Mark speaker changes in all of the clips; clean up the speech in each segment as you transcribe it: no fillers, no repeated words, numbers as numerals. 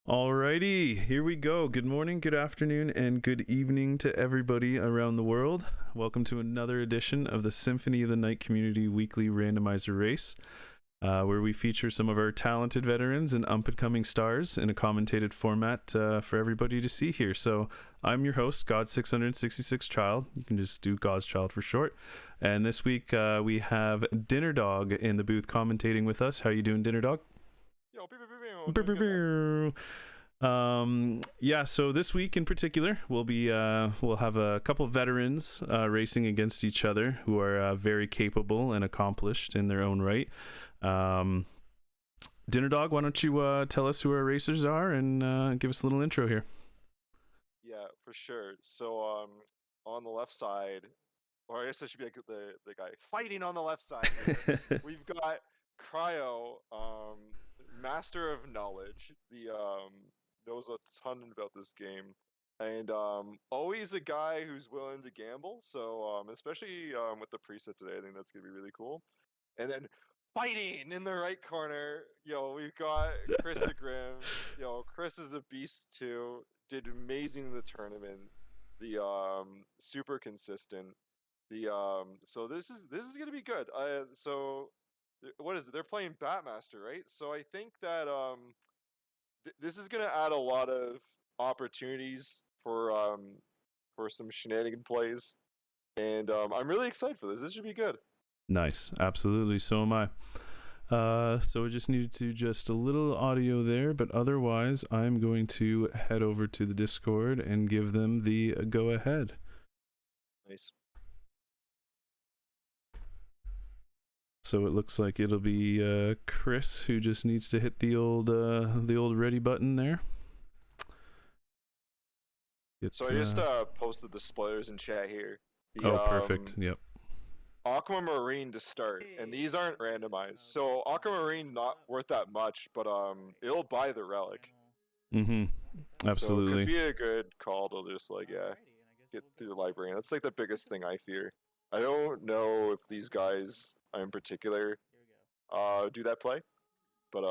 Speaker 1: Alrighty, here we go. Good morning, good afternoon, and good evening to everybody around the world. Welcome to another edition of the Symphony of the Night Community Weekly Randomizer Race, where we feature some of our talented veterans and up-and-coming stars in a commentated format for everybody to see here. So I'm your host, God666Child. You can just do God's Child for short. And this week we have DinnerDog in the booth commentating with us. How you doing, DinnerDog?
Speaker 2: Yo,
Speaker 1: yeah, so this week in particular we'll have a couple of veterans racing against each other who are very capable and accomplished in their own right. DinnerDog, why don't you tell us who our racers are and give us a little intro here.
Speaker 2: Yeah, for sure. So on the left side, or I guess I should be like the guy fighting on the left side here, we've got Cryo, master of knowledge, the knows a ton about this game, and always a guy who's willing to gamble. So especially with the preset today, I think that's gonna be really cool. And then fighting in the right corner, we've got chrisaegrimm. Chris is a beast too. Did amazing in the tournament. The super consistent. The so this is gonna be good. So what is it? They're playing Batmaster, right? So I think that this is gonna add a lot of opportunities for some shenanigan plays, and I'm really excited for this. This should be good.
Speaker 1: Nice, absolutely. So am I. So I just needed to just a little audio there, but otherwise I'm going to head over to the Discord and give them the go ahead.
Speaker 2: Nice.
Speaker 1: So it looks like it'll be Chris who just needs to hit the old ready button there.
Speaker 2: So I just posted the spoilers in chat here.
Speaker 1: Perfect. Yep.
Speaker 2: Aquamarine to start, and these aren't randomized. So Aquamarine not worth that much, but it'll buy the relic.
Speaker 1: Absolutely.
Speaker 2: So it could be a good call to just get through the library. That's like the biggest thing I fear. I don't know if these guys in particular do that play, but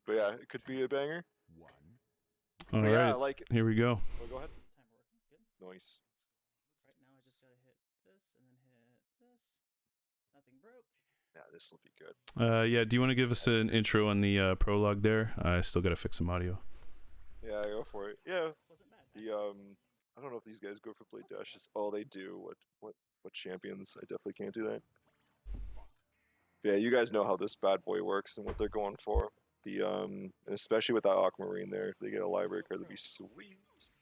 Speaker 2: yeah, it could be a banger.
Speaker 1: All right,
Speaker 2: yeah, like
Speaker 1: here we go.
Speaker 2: Oh, go ahead. Nice.
Speaker 3: Right now I just gotta hit this and then hit this. Nothing broke.
Speaker 2: Yeah, this will be good.
Speaker 1: Yeah, do you want to give us an intro on the prologue there? I still gotta fix some audio.
Speaker 2: Yeah, go for it. Yeah.
Speaker 3: Wasn't bad.
Speaker 2: The I don't know if these guys go for blade dashes. Oh, they do. What champions? I definitely can't do that. Yeah, you guys know how this bad boy works and what they're going for. The and especially with that Aquamarine there, if they get a library card, that'd be sweet.
Speaker 3: Stacks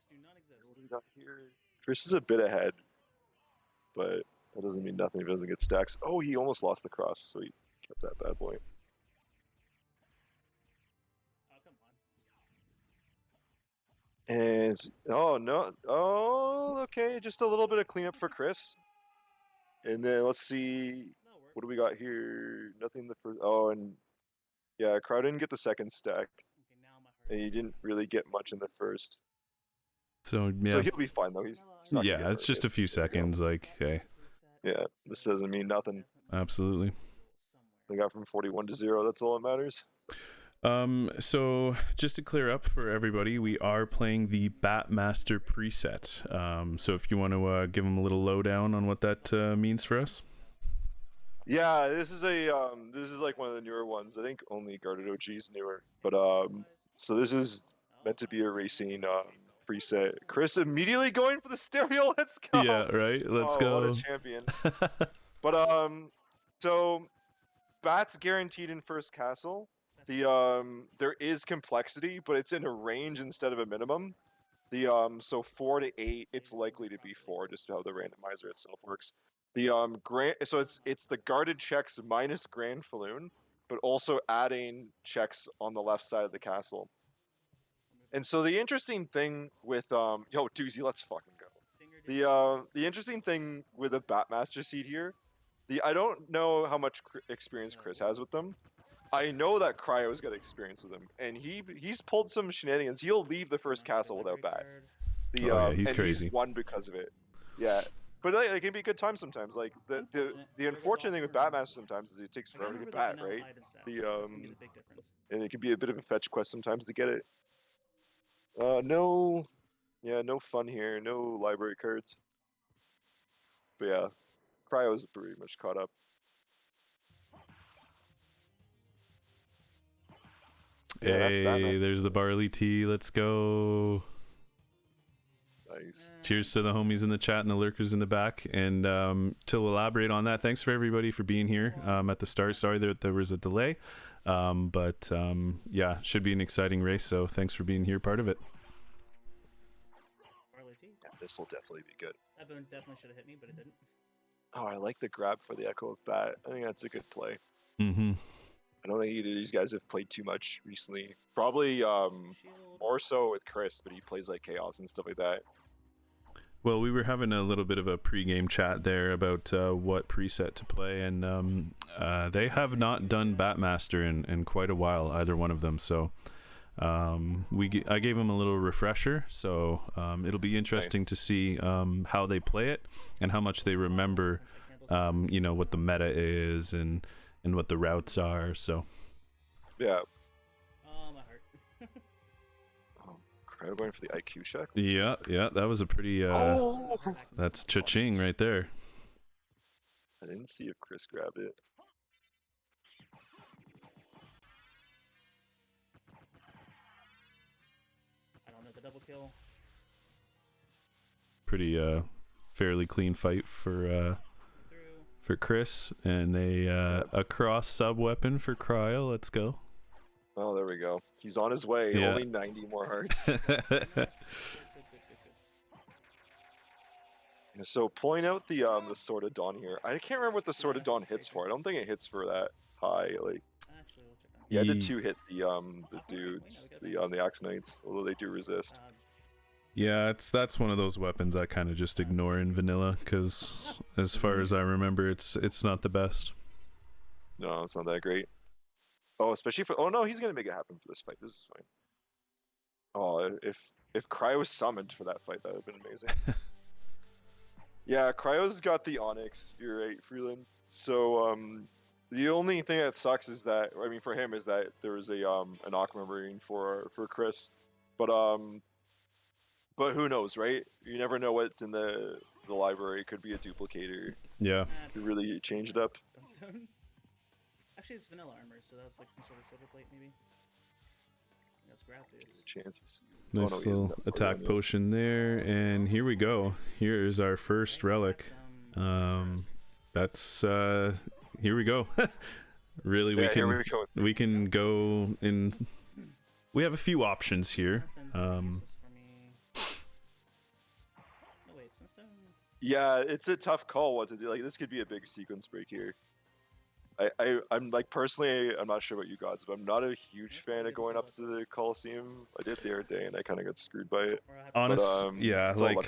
Speaker 3: do not exist.
Speaker 2: What do we got here? Chris is a bit ahead, but that doesn't mean nothing if he doesn't get stacks. Oh, he almost lost the cross, so he kept that bad boy.
Speaker 3: Oh, come on.
Speaker 2: And oh no, oh okay, just a little bit of cleanup for Chris. And then let's see, what do we got here? Nothing the first. Oh, and yeah, Crow didn't get the second stack,
Speaker 3: Okay, now my heart.
Speaker 2: and he didn't really get much in the first.
Speaker 1: So yeah,
Speaker 2: So he'll be fine though. He's not gonna get
Speaker 1: it's
Speaker 2: hurt.
Speaker 1: just a few seconds. Like, hey,
Speaker 2: Yeah, this doesn't mean nothing.
Speaker 1: absolutely.
Speaker 2: They got from 41 to 0. That's all that matters.
Speaker 1: So just to clear up for everybody, we are playing the Batmaster preset. So if you want to give them a little lowdown on what that means for us.
Speaker 2: Yeah, this is like one of the newer ones. I think only Guarded OG is newer. But so this is meant to be a racing preset. Chris immediately going for the stereo. Let's go.
Speaker 1: Yeah, right. Let's go.
Speaker 2: What a champion. But so Bat's guaranteed in first castle. There is complexity, but it's in a range instead of a minimum. So 4 to 8, it's likely to be 4, just how the randomizer itself works. So it's the guarded checks minus Grand Falloon, but also adding checks on the left side of the castle. And so the interesting thing with yo Doozy, let's fucking go. The interesting thing with a Batmaster seed here, I don't know how much experience Chris has with them. I know that Cryo's got experience with him, and he's pulled some shenanigans. He'll leave the first castle without Bat.
Speaker 1: Oh, yeah, he's
Speaker 2: and
Speaker 1: crazy.
Speaker 2: He's won because of it. Yeah, But like, it can be a good time sometimes. Like the unfortunate thing with Batmaster sometimes is it takes forever to get Bat, right? And it can be a bit of a fetch quest sometimes to get it. No fun here. No library cards. But yeah, Cryo's pretty much caught up.
Speaker 1: Yeah, hey, there's the barley tea. Let's go.
Speaker 2: Nice.
Speaker 1: Cheers to the homies in the chat and the lurkers in the back. And to elaborate on that, thanks for everybody for being here at the start. Sorry that there was a delay. But yeah, should be an exciting race. So thanks for being here, part of it.
Speaker 2: Yeah, this will definitely be good.
Speaker 3: That bone definitely should have hit me, but it didn't.
Speaker 2: Oh, I like the grab for the Echo of Bat. I think that's a good play.
Speaker 1: Mm-hmm.
Speaker 2: I don't think either of these guys have played too much recently. Probably more so with Chris, but he plays like Chaos and stuff like that.
Speaker 1: Well, we were having a little bit of a pre-game chat there about what preset to play, and they have not done Batmaster in quite a while, either one of them. So I gave them a little refresher, so it'll be interesting to see how they play it and how much they remember, you know, what the meta is and what the routes are. So
Speaker 2: yeah.
Speaker 3: Oh, my heart.
Speaker 2: Cryo going for the IQ check.
Speaker 1: Yeah, that was a pretty that's cha-ching right there.
Speaker 2: I didn't see if Chris grabbed it.
Speaker 3: I don't know the double kill.
Speaker 1: Pretty fairly clean fight for Chris, and a cross sub weapon for Cryo. Let's go.
Speaker 2: Oh, there we go. He's on his way.
Speaker 1: Yeah.
Speaker 2: Only 90 more hearts. So pulling out the Sword of Dawn here. I can't remember what the Sword of Dawn hits for. I don't think it hits for that high. Like,
Speaker 3: Actually, we'll check on
Speaker 2: yeah, the 2 hit the dudes, the Axe Knights, although they do resist.
Speaker 1: Yeah, that's one of those weapons I kind of just ignore in vanilla, because as far as I remember, it's not the best.
Speaker 2: No, it's not that great. Oh, especially for... Oh, no, he's going to make it happen for this fight. This is fine. Oh, if Cryo was summoned for that fight, that would have been amazing. Yeah, Cryo's got the Onyx. You're right, Freeland. So, the only thing that sucks is that... I mean, for him, is that there was an Aquamarine for Chris. But who knows, right? You never know what's in the library. It could be a duplicator.
Speaker 1: Yeah.
Speaker 2: To really change it up.
Speaker 3: Sunstone? Actually, it's vanilla armor, so that's like some sort of silver plate, maybe. Let's grab it.
Speaker 2: Chances.
Speaker 1: Nice little attack potion there, and here we go. Here is our first relic. That's here we go. Really, we can go in. We have a few options here.
Speaker 2: Yeah, it's a tough call what to do. Like, this could be a big sequence break here. I'm like, personally, I'm not sure about you guys, but I'm not a huge fan of going up to the Coliseum. I did the other day, and I kind of got screwed by it.
Speaker 1: Yeah, like,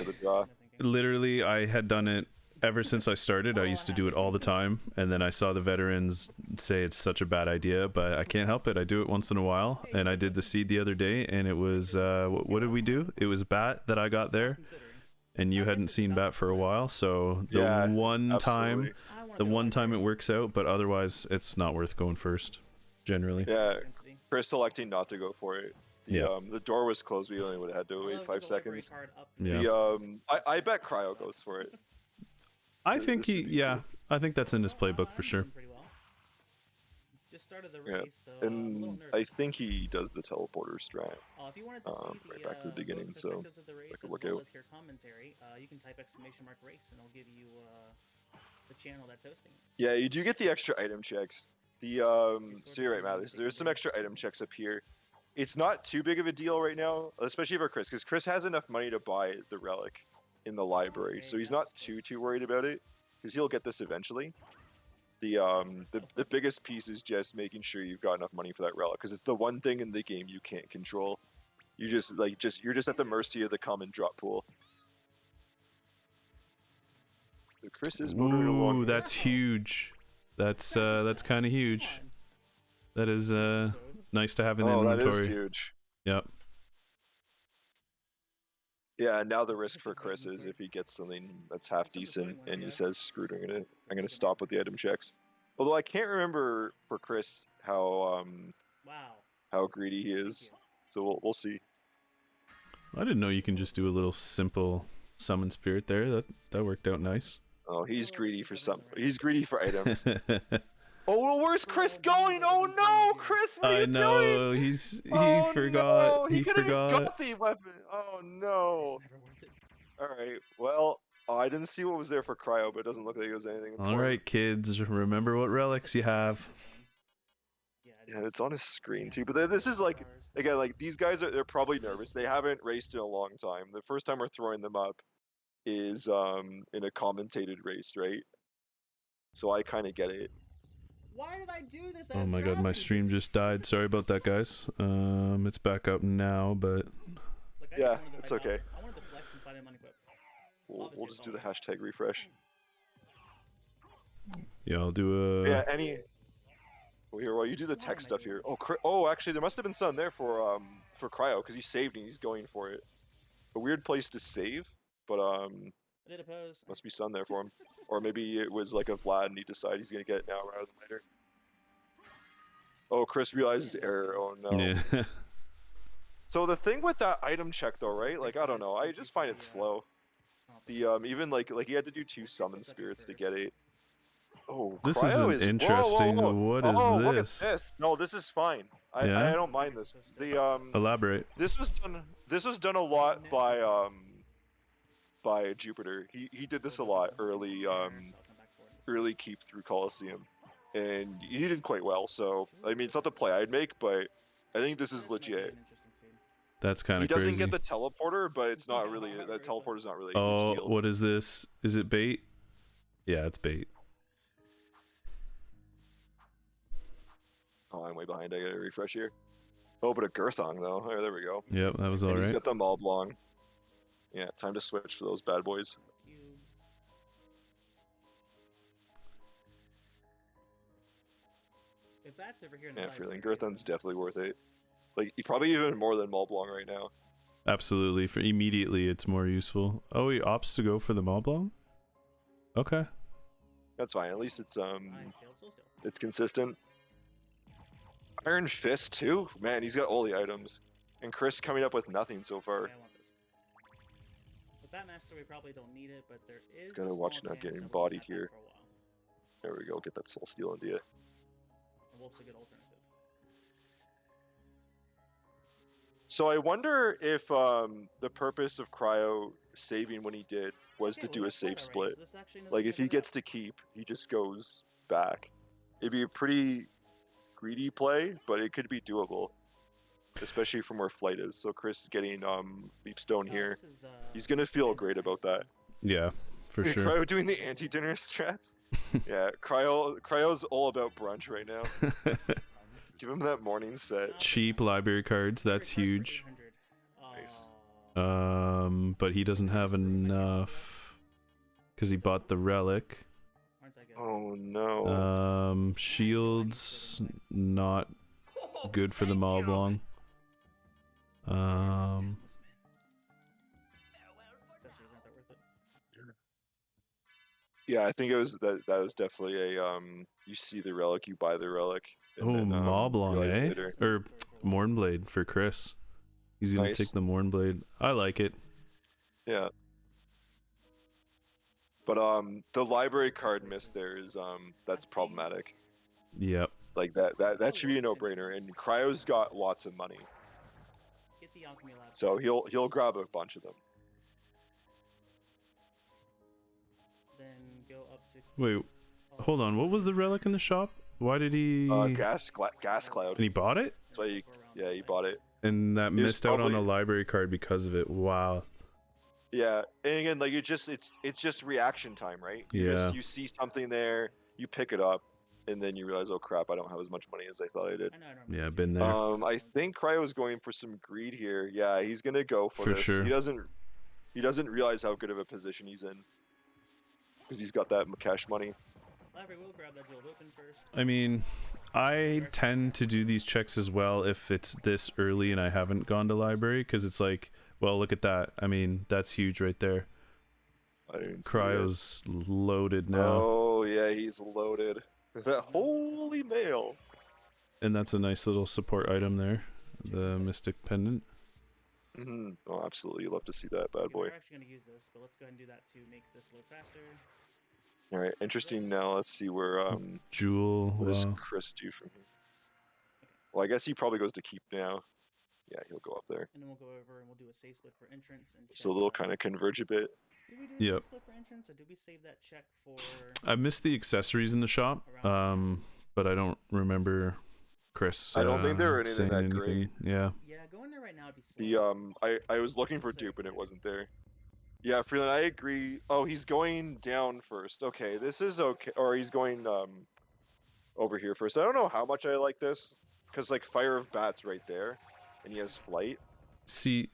Speaker 1: literally, I had done it ever since I started. I used to do it all the time, and then I saw the veterans say it's such a bad idea, but I can't help it. I do it once in a while, and I did the seed the other day, and it was, what did we do? It was Bat that I got there. And you hadn't seen Bat for a while, so the one time it works out, but otherwise it's not worth going first, generally.
Speaker 2: Yeah, Chris selecting not to go for it. The door was closed. We only would have had to wait 5 seconds.
Speaker 1: Yeah.
Speaker 2: I bet Cryo goes for it.
Speaker 1: I think I think that's in his playbook for sure.
Speaker 3: Just started the race, so
Speaker 2: and I think he does the teleporter strat.
Speaker 3: If you wanted to see
Speaker 2: right back to the beginning, so
Speaker 3: I
Speaker 2: could work out.
Speaker 3: Hear commentary, you can type !race and it'll give you the channel that's hosting.
Speaker 2: Yeah, you do get the extra item checks. So you're right, Matt. There's some extra item checks up here. It's not too big of a deal right now, especially for Chris, because Chris has enough money to buy the relic in the library, so he's not too worried about it, because he'll get this eventually. The biggest piece is just making sure you've got enough money for that relic, because it's the one thing in the game you can't control. You you're just at the mercy of the common drop pool. So Chris is moving along.
Speaker 1: Ooh, that's huge. That's kind of huge. That is nice to have in the inventory.
Speaker 2: That is huge.
Speaker 1: Yep.
Speaker 2: Yeah, now the risk
Speaker 3: Chris
Speaker 2: for
Speaker 3: is
Speaker 2: Chris
Speaker 3: waiting
Speaker 2: is
Speaker 3: for-
Speaker 2: if he gets something that's half
Speaker 3: What's up with
Speaker 2: decent
Speaker 3: going,
Speaker 2: and he
Speaker 3: Wizzy?
Speaker 2: says screwed, I'm gonna stop with the item checks. Although I can't remember for Chris
Speaker 3: Wow.
Speaker 2: how greedy he
Speaker 3: Thank
Speaker 2: is,
Speaker 3: you.
Speaker 2: so we'll see.
Speaker 1: I didn't know you can just do a little simple summon spirit there. That worked out nice.
Speaker 2: Oh, he's
Speaker 3: Well,
Speaker 2: greedy
Speaker 3: since
Speaker 2: for
Speaker 3: I won
Speaker 2: some.
Speaker 3: the race.
Speaker 2: He's greedy for items.
Speaker 1: I
Speaker 2: Oh, well, where's Chris
Speaker 3: Well,
Speaker 2: going?
Speaker 3: these are
Speaker 2: Oh
Speaker 3: the
Speaker 2: no,
Speaker 3: things you-
Speaker 2: Chris, what are you doing?
Speaker 1: know he
Speaker 2: Oh
Speaker 1: forgot.
Speaker 2: no,
Speaker 1: He
Speaker 2: could have just
Speaker 1: forgot.
Speaker 2: got the weapon. Oh no.
Speaker 3: It's never worth it.
Speaker 2: All right. Well, I didn't see what was there for cryo, but it doesn't look like it was anything important.
Speaker 1: All right, kids, remember what relics you have.
Speaker 3: Yeah,
Speaker 2: Yeah, it's on his screen too. But this is like, again, like these guys they're probably nervous. They haven't raced in a long time. The first time we're throwing them up is in a commentated race, right? So I kind of get it.
Speaker 3: Why did I do this?
Speaker 1: Oh my god, my stream just died. Sorry about that, guys. It's back up now, but
Speaker 3: Look, I
Speaker 2: Yeah,
Speaker 3: just wanted to
Speaker 2: it's
Speaker 3: fight
Speaker 2: okay.
Speaker 3: I wanted to flex and fight him unequipped.
Speaker 2: We'll
Speaker 3: Obviously,
Speaker 2: just
Speaker 3: it's
Speaker 2: do the
Speaker 3: always-
Speaker 2: hashtag refresh.
Speaker 1: yeah, I'll do a.
Speaker 2: Yeah, any. Well, here, while you do the tech stuff here. Oh, actually, there must have been some there for cryo because he saved and he's going for it. A weird place to save, but
Speaker 3: I did oppose.
Speaker 2: must be sun there for him. Or maybe it was like a Vlad and he decided he's gonna get it now rather than later. Oh, Chris realizes error. Oh no.
Speaker 1: Yeah.
Speaker 2: So the thing with that item check though, right? Like I don't know. I just find it slow. The even like he had to do 2 summon spirits to get it. Oh,
Speaker 1: This
Speaker 2: cryo
Speaker 1: isn't
Speaker 2: is
Speaker 1: interesting.
Speaker 2: Whoa.
Speaker 1: What is
Speaker 2: oh, look at
Speaker 1: this?
Speaker 2: this. No, this is fine. I
Speaker 1: Yeah?
Speaker 2: don't mind this. The
Speaker 1: Elaborate.
Speaker 2: this was done a lot by Jupiter. He did this a lot early keep through Coliseum, and he did quite well. So I mean, it's not the play I'd make, but I think this is legit.
Speaker 1: That's kind
Speaker 2: He
Speaker 1: of
Speaker 2: doesn't
Speaker 1: crazy.
Speaker 2: get the teleporter, but it's not really that teleporter's not really a
Speaker 1: Oh,
Speaker 2: huge deal.
Speaker 1: what is this? Is it bait? Yeah, it's bait.
Speaker 2: Oh, I'm way behind. I gotta refresh here. Oh, but a Girthong though. Oh, there we go.
Speaker 1: Yep, that was all
Speaker 2: And he's
Speaker 1: right.
Speaker 2: got the mob long. Yeah, time to switch for those bad boys.
Speaker 3: If that's over here in the
Speaker 2: Yeah,
Speaker 3: library,
Speaker 2: feeling Girthon's definitely worth it. Like probably even more than mob long right now.
Speaker 1: Absolutely. For immediately, it's more useful. Oh, he opts to go for the Moblong? Okay.
Speaker 2: That's fine. At least it's
Speaker 3: I failed so still.
Speaker 2: it's consistent. Iron Fist too. Man, he's got all the items. And Chris coming up with nothing so far.
Speaker 3: Okay, I want this. With that master, we probably don't need it, but there is.
Speaker 2: Gotta
Speaker 3: a
Speaker 2: watch
Speaker 3: small
Speaker 2: not
Speaker 3: chance
Speaker 2: getting
Speaker 3: that we'll
Speaker 2: bodied
Speaker 3: have that
Speaker 2: here.
Speaker 3: for a while.
Speaker 2: There we go. Get that soul steal into you.
Speaker 3: The wolf's a good alternative.
Speaker 2: So I wonder if the purpose of cryo saving when he did was to
Speaker 3: Okay,
Speaker 2: do
Speaker 3: well,
Speaker 2: a
Speaker 3: let's play
Speaker 2: safe
Speaker 3: that
Speaker 2: split.
Speaker 3: race. This actually doesn't
Speaker 2: Like if he
Speaker 3: figure it
Speaker 2: gets
Speaker 3: out.
Speaker 2: to keep, he just goes back. It'd be a pretty greedy play, but it could be doable. Especially from where flight is. So Chris is getting Leapstone here.
Speaker 3: This is,
Speaker 2: He's gonna feel great about that.
Speaker 1: Yeah, for sure.
Speaker 2: Cryo doing the anti-dinner strats. Yeah, Cryo's all about brunch right now. Give him that morning set.
Speaker 1: Cheap library cards, that's huge.
Speaker 2: Nice.
Speaker 1: But he doesn't have enough because he bought the relic.
Speaker 2: Oh no.
Speaker 1: Shields not good for the Moblong.
Speaker 2: Yeah, I think it was that was definitely a you see the relic, you buy the relic. and
Speaker 1: Oh,
Speaker 2: then,
Speaker 1: Moblong,
Speaker 2: realize
Speaker 1: eh?
Speaker 2: later.
Speaker 1: Or Mornblade for Chris. He's gonna
Speaker 2: Nice.
Speaker 1: take the Mornblade. I like it.
Speaker 2: Yeah. But the library card miss there is that's problematic.
Speaker 1: Yep.
Speaker 2: Like that should be a no-brainer. And Cryo's got lots of money.
Speaker 3: Get the alchemy lab.
Speaker 2: So he'll grab a bunch of them.
Speaker 3: Then go up to.
Speaker 1: Wait, hold on. What was the relic in the shop? Why did he?
Speaker 2: Gas cloud.
Speaker 1: And he bought it?
Speaker 2: That's why he bought it.
Speaker 1: And that
Speaker 2: It was
Speaker 1: missed out on a
Speaker 2: probably-
Speaker 1: library card because of it. Wow.
Speaker 2: Yeah, and again, like it's just reaction time, right?
Speaker 1: Yeah.
Speaker 2: You see something there, you pick it up, and then you realize, oh crap, I don't have as much money as I thought I did.
Speaker 1: Yeah, been there.
Speaker 2: I think Cryo's going for some greed here. Yeah, he's gonna go for this.
Speaker 1: sure.
Speaker 2: He doesn't realize how good of a position he's in because he's got that cash money.
Speaker 3: Library will grab that jeweled open first.
Speaker 1: I mean, I tend to do these checks as well if it's this early and I haven't gone to library, because it's like Well, look at that. I mean, that's huge right there.
Speaker 2: I didn't see
Speaker 1: Cryo's loaded
Speaker 2: it.
Speaker 1: now.
Speaker 2: Oh yeah, he's loaded. Is that holy mail?
Speaker 1: And that's a nice little support item there. The Mystic Pendant.
Speaker 2: Oh, absolutely. Love to see that bad boy.
Speaker 3: We're actually going to use this, but let's go ahead and do that to make this load faster.
Speaker 2: All right, interesting. Now let's see where
Speaker 1: Jewel.
Speaker 2: what does
Speaker 1: Wow.
Speaker 2: Chris do from here? Well, I guess he probably goes to keep now. Yeah, he'll go up there.
Speaker 3: And then we'll go over and we'll do a save split for entrance and check.
Speaker 2: So they'll kind of converge a bit.
Speaker 3: Did we do a save split for entrance, or did we save that check for?
Speaker 1: I missed the accessories in the shop, but I don't remember Chris.
Speaker 2: I don't think there were anything that great.
Speaker 1: Yeah.
Speaker 3: Yeah, go in there right now. It'd be slow.
Speaker 2: I was looking for dupe and it wasn't there. Yeah, Freeland, I agree. Oh, he's going down first. Okay, this is okay. Or he's going over here first. I don't know how much I like this, because like Fire of Bat's right there, and he has flight.
Speaker 1: See,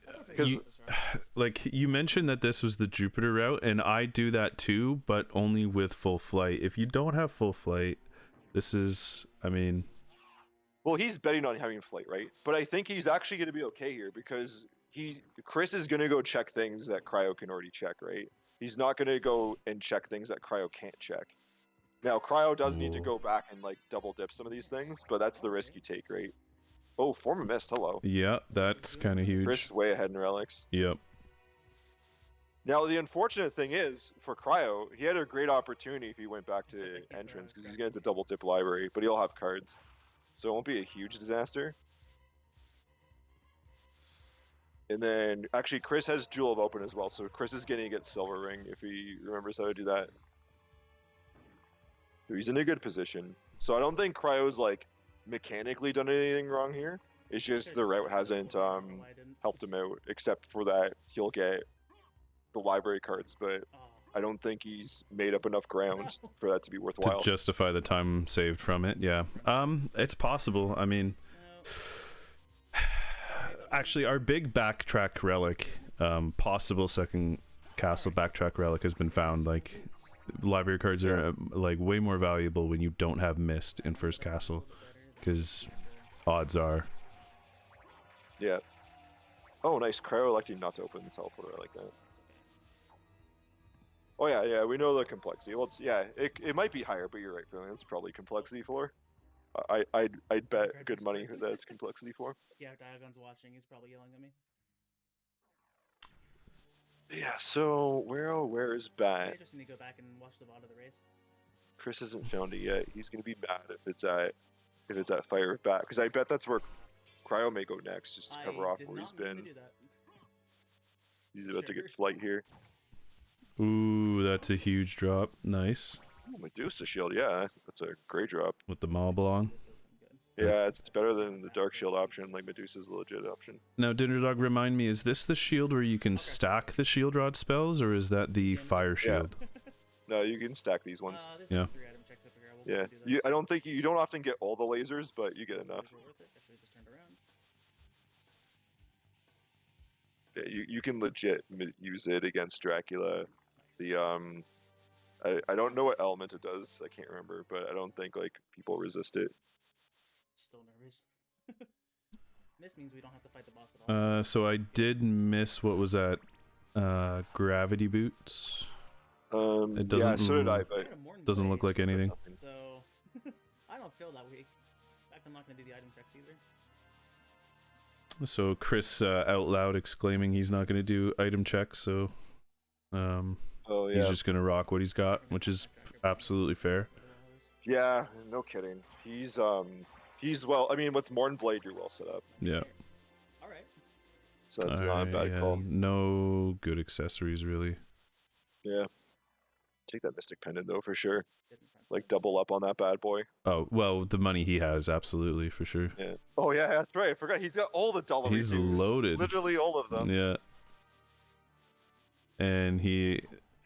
Speaker 1: you mentioned that this was the Jupiter route, and I do that too, but only with full flight. If you don't have full flight, this is, I mean...
Speaker 2: Well, he's betting on having flight, right? But I think he's actually going to be okay here, because Chris is going to go check things that Cryo can already check, right? He's not going to go and check things that Cryo can't check. Now, Cryo does need to go back and like double dip some of these things, but that's the risk you take, right? Oh, Form of Mist, hello.
Speaker 1: Yeah, that's kind of huge.
Speaker 2: Chris way ahead in relics.
Speaker 1: Yep.
Speaker 2: Now, the unfortunate thing is, for Cryo, he had a great opportunity if he went back to entrance, because he's going to double dip library, but he'll have cards. So it won't be a huge disaster. And then, actually, Chris has Jewel of Open as well, so Chris is going to get Silver Ring if he remembers how to do that. So he's in a good position. So I don't think Cryo's, like, mechanically done anything wrong here. It's just the route hasn't helped him out, except for that he'll get the library cards, but I don't think he's made up enough ground for that to be worthwhile.
Speaker 1: To justify the time saved from it, yeah. It's possible. I mean... Actually, our big backtrack relic, possible second castle backtrack relic has been found. Like, library cards are like way more valuable when you don't have mist in first castle, because odds are.
Speaker 2: Yeah. Oh, nice. Cryo electing not to open the teleporter. I like that. Oh yeah, we know the complexity. Well, it might be higher, but you're right, Freeland. It's probably complexity 4. I'd bet good money that it's complexity 4.
Speaker 3: Yeah, Diagon's watching. He's probably yelling at me.
Speaker 2: Yeah. So where is Bat?
Speaker 3: I just need to go back and watch the VOD of the race.
Speaker 2: Chris hasn't found it yet. He's gonna be mad if it's at Fire of Bat, because I bet that's where Cryo may go next, just to cover off where he's been. He's about to get flight here.
Speaker 1: Ooh, that's a huge drop. Nice.
Speaker 2: Oh, Medusa Shield, yeah, that's a great drop.
Speaker 1: With the mob along.
Speaker 2: Yeah, it's better than the Dark Shield option. Like, Medusa's a legit option.
Speaker 1: Now, DinnerDog, remind me, is this the shield where you can stack the shield rod spells, or is that the fire shield?
Speaker 2: Yeah. No, you can stack these ones.
Speaker 1: Yeah.
Speaker 2: Yeah, I don't think you don't often get all the lasers, but you get enough. Yeah, you can legit use it against Dracula. The I don't know what element it does. I can't remember, but I don't think like people resist it.
Speaker 3: Still nervous. Miss means we don't have to fight the boss at all.
Speaker 1: So I did miss, what was that? Gravity boots. It doesn't.
Speaker 2: Yeah, so did I, but
Speaker 1: doesn't look like anything.
Speaker 3: So I don't feel that weak. I'm not gonna do the item checks either.
Speaker 1: So Chris out loud exclaiming he's not gonna do item checks. So he's just gonna rock what he's got, which is absolutely fair.
Speaker 2: Yeah, no kidding. He's well. I mean, with Mornblade, you're well set up.
Speaker 1: Yeah.
Speaker 3: All right.
Speaker 2: So that's not a bad call.
Speaker 1: No good accessories really.
Speaker 2: Yeah. Take that Mystic Pendant though for sure. Like double up on that bad boy.
Speaker 1: Oh well, the money he has, absolutely for sure.
Speaker 2: Yeah. Oh yeah, that's right. I forgot he's got all the dollar.
Speaker 1: He's loaded.
Speaker 2: Literally all of them.
Speaker 1: Yeah. And he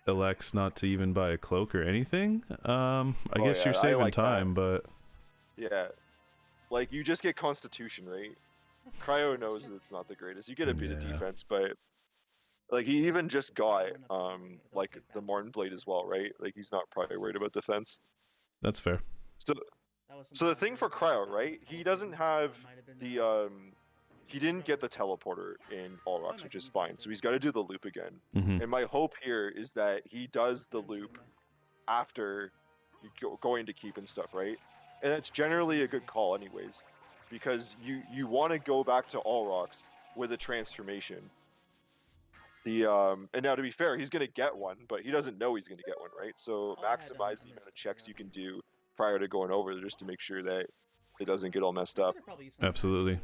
Speaker 1: elects not to even buy a cloak or anything. I guess you're saving time, but
Speaker 2: yeah, like you just get Constitution, right? Cryo knows it's not the greatest. You get a bit of defense, but like he even just got like the Mornblade as well, right? Like he's not probably worried about defense.
Speaker 1: That's fair.
Speaker 2: So the thing for Cryo, right? He doesn't have the he didn't get the teleporter in All Rocks, which is fine. So he's got to do the loop again.
Speaker 1: Mhm.
Speaker 2: And my hope here is that he does the loop after going to keep and stuff, right? And it's generally a good call anyways, because you want to go back to All Rocks with a transformation. And now to be fair, he's going to get one, but he doesn't know he's going to get one, right? So maximize the amount of checks you can do prior to going over there just to make sure that it doesn't get all messed up.
Speaker 1: Absolutely.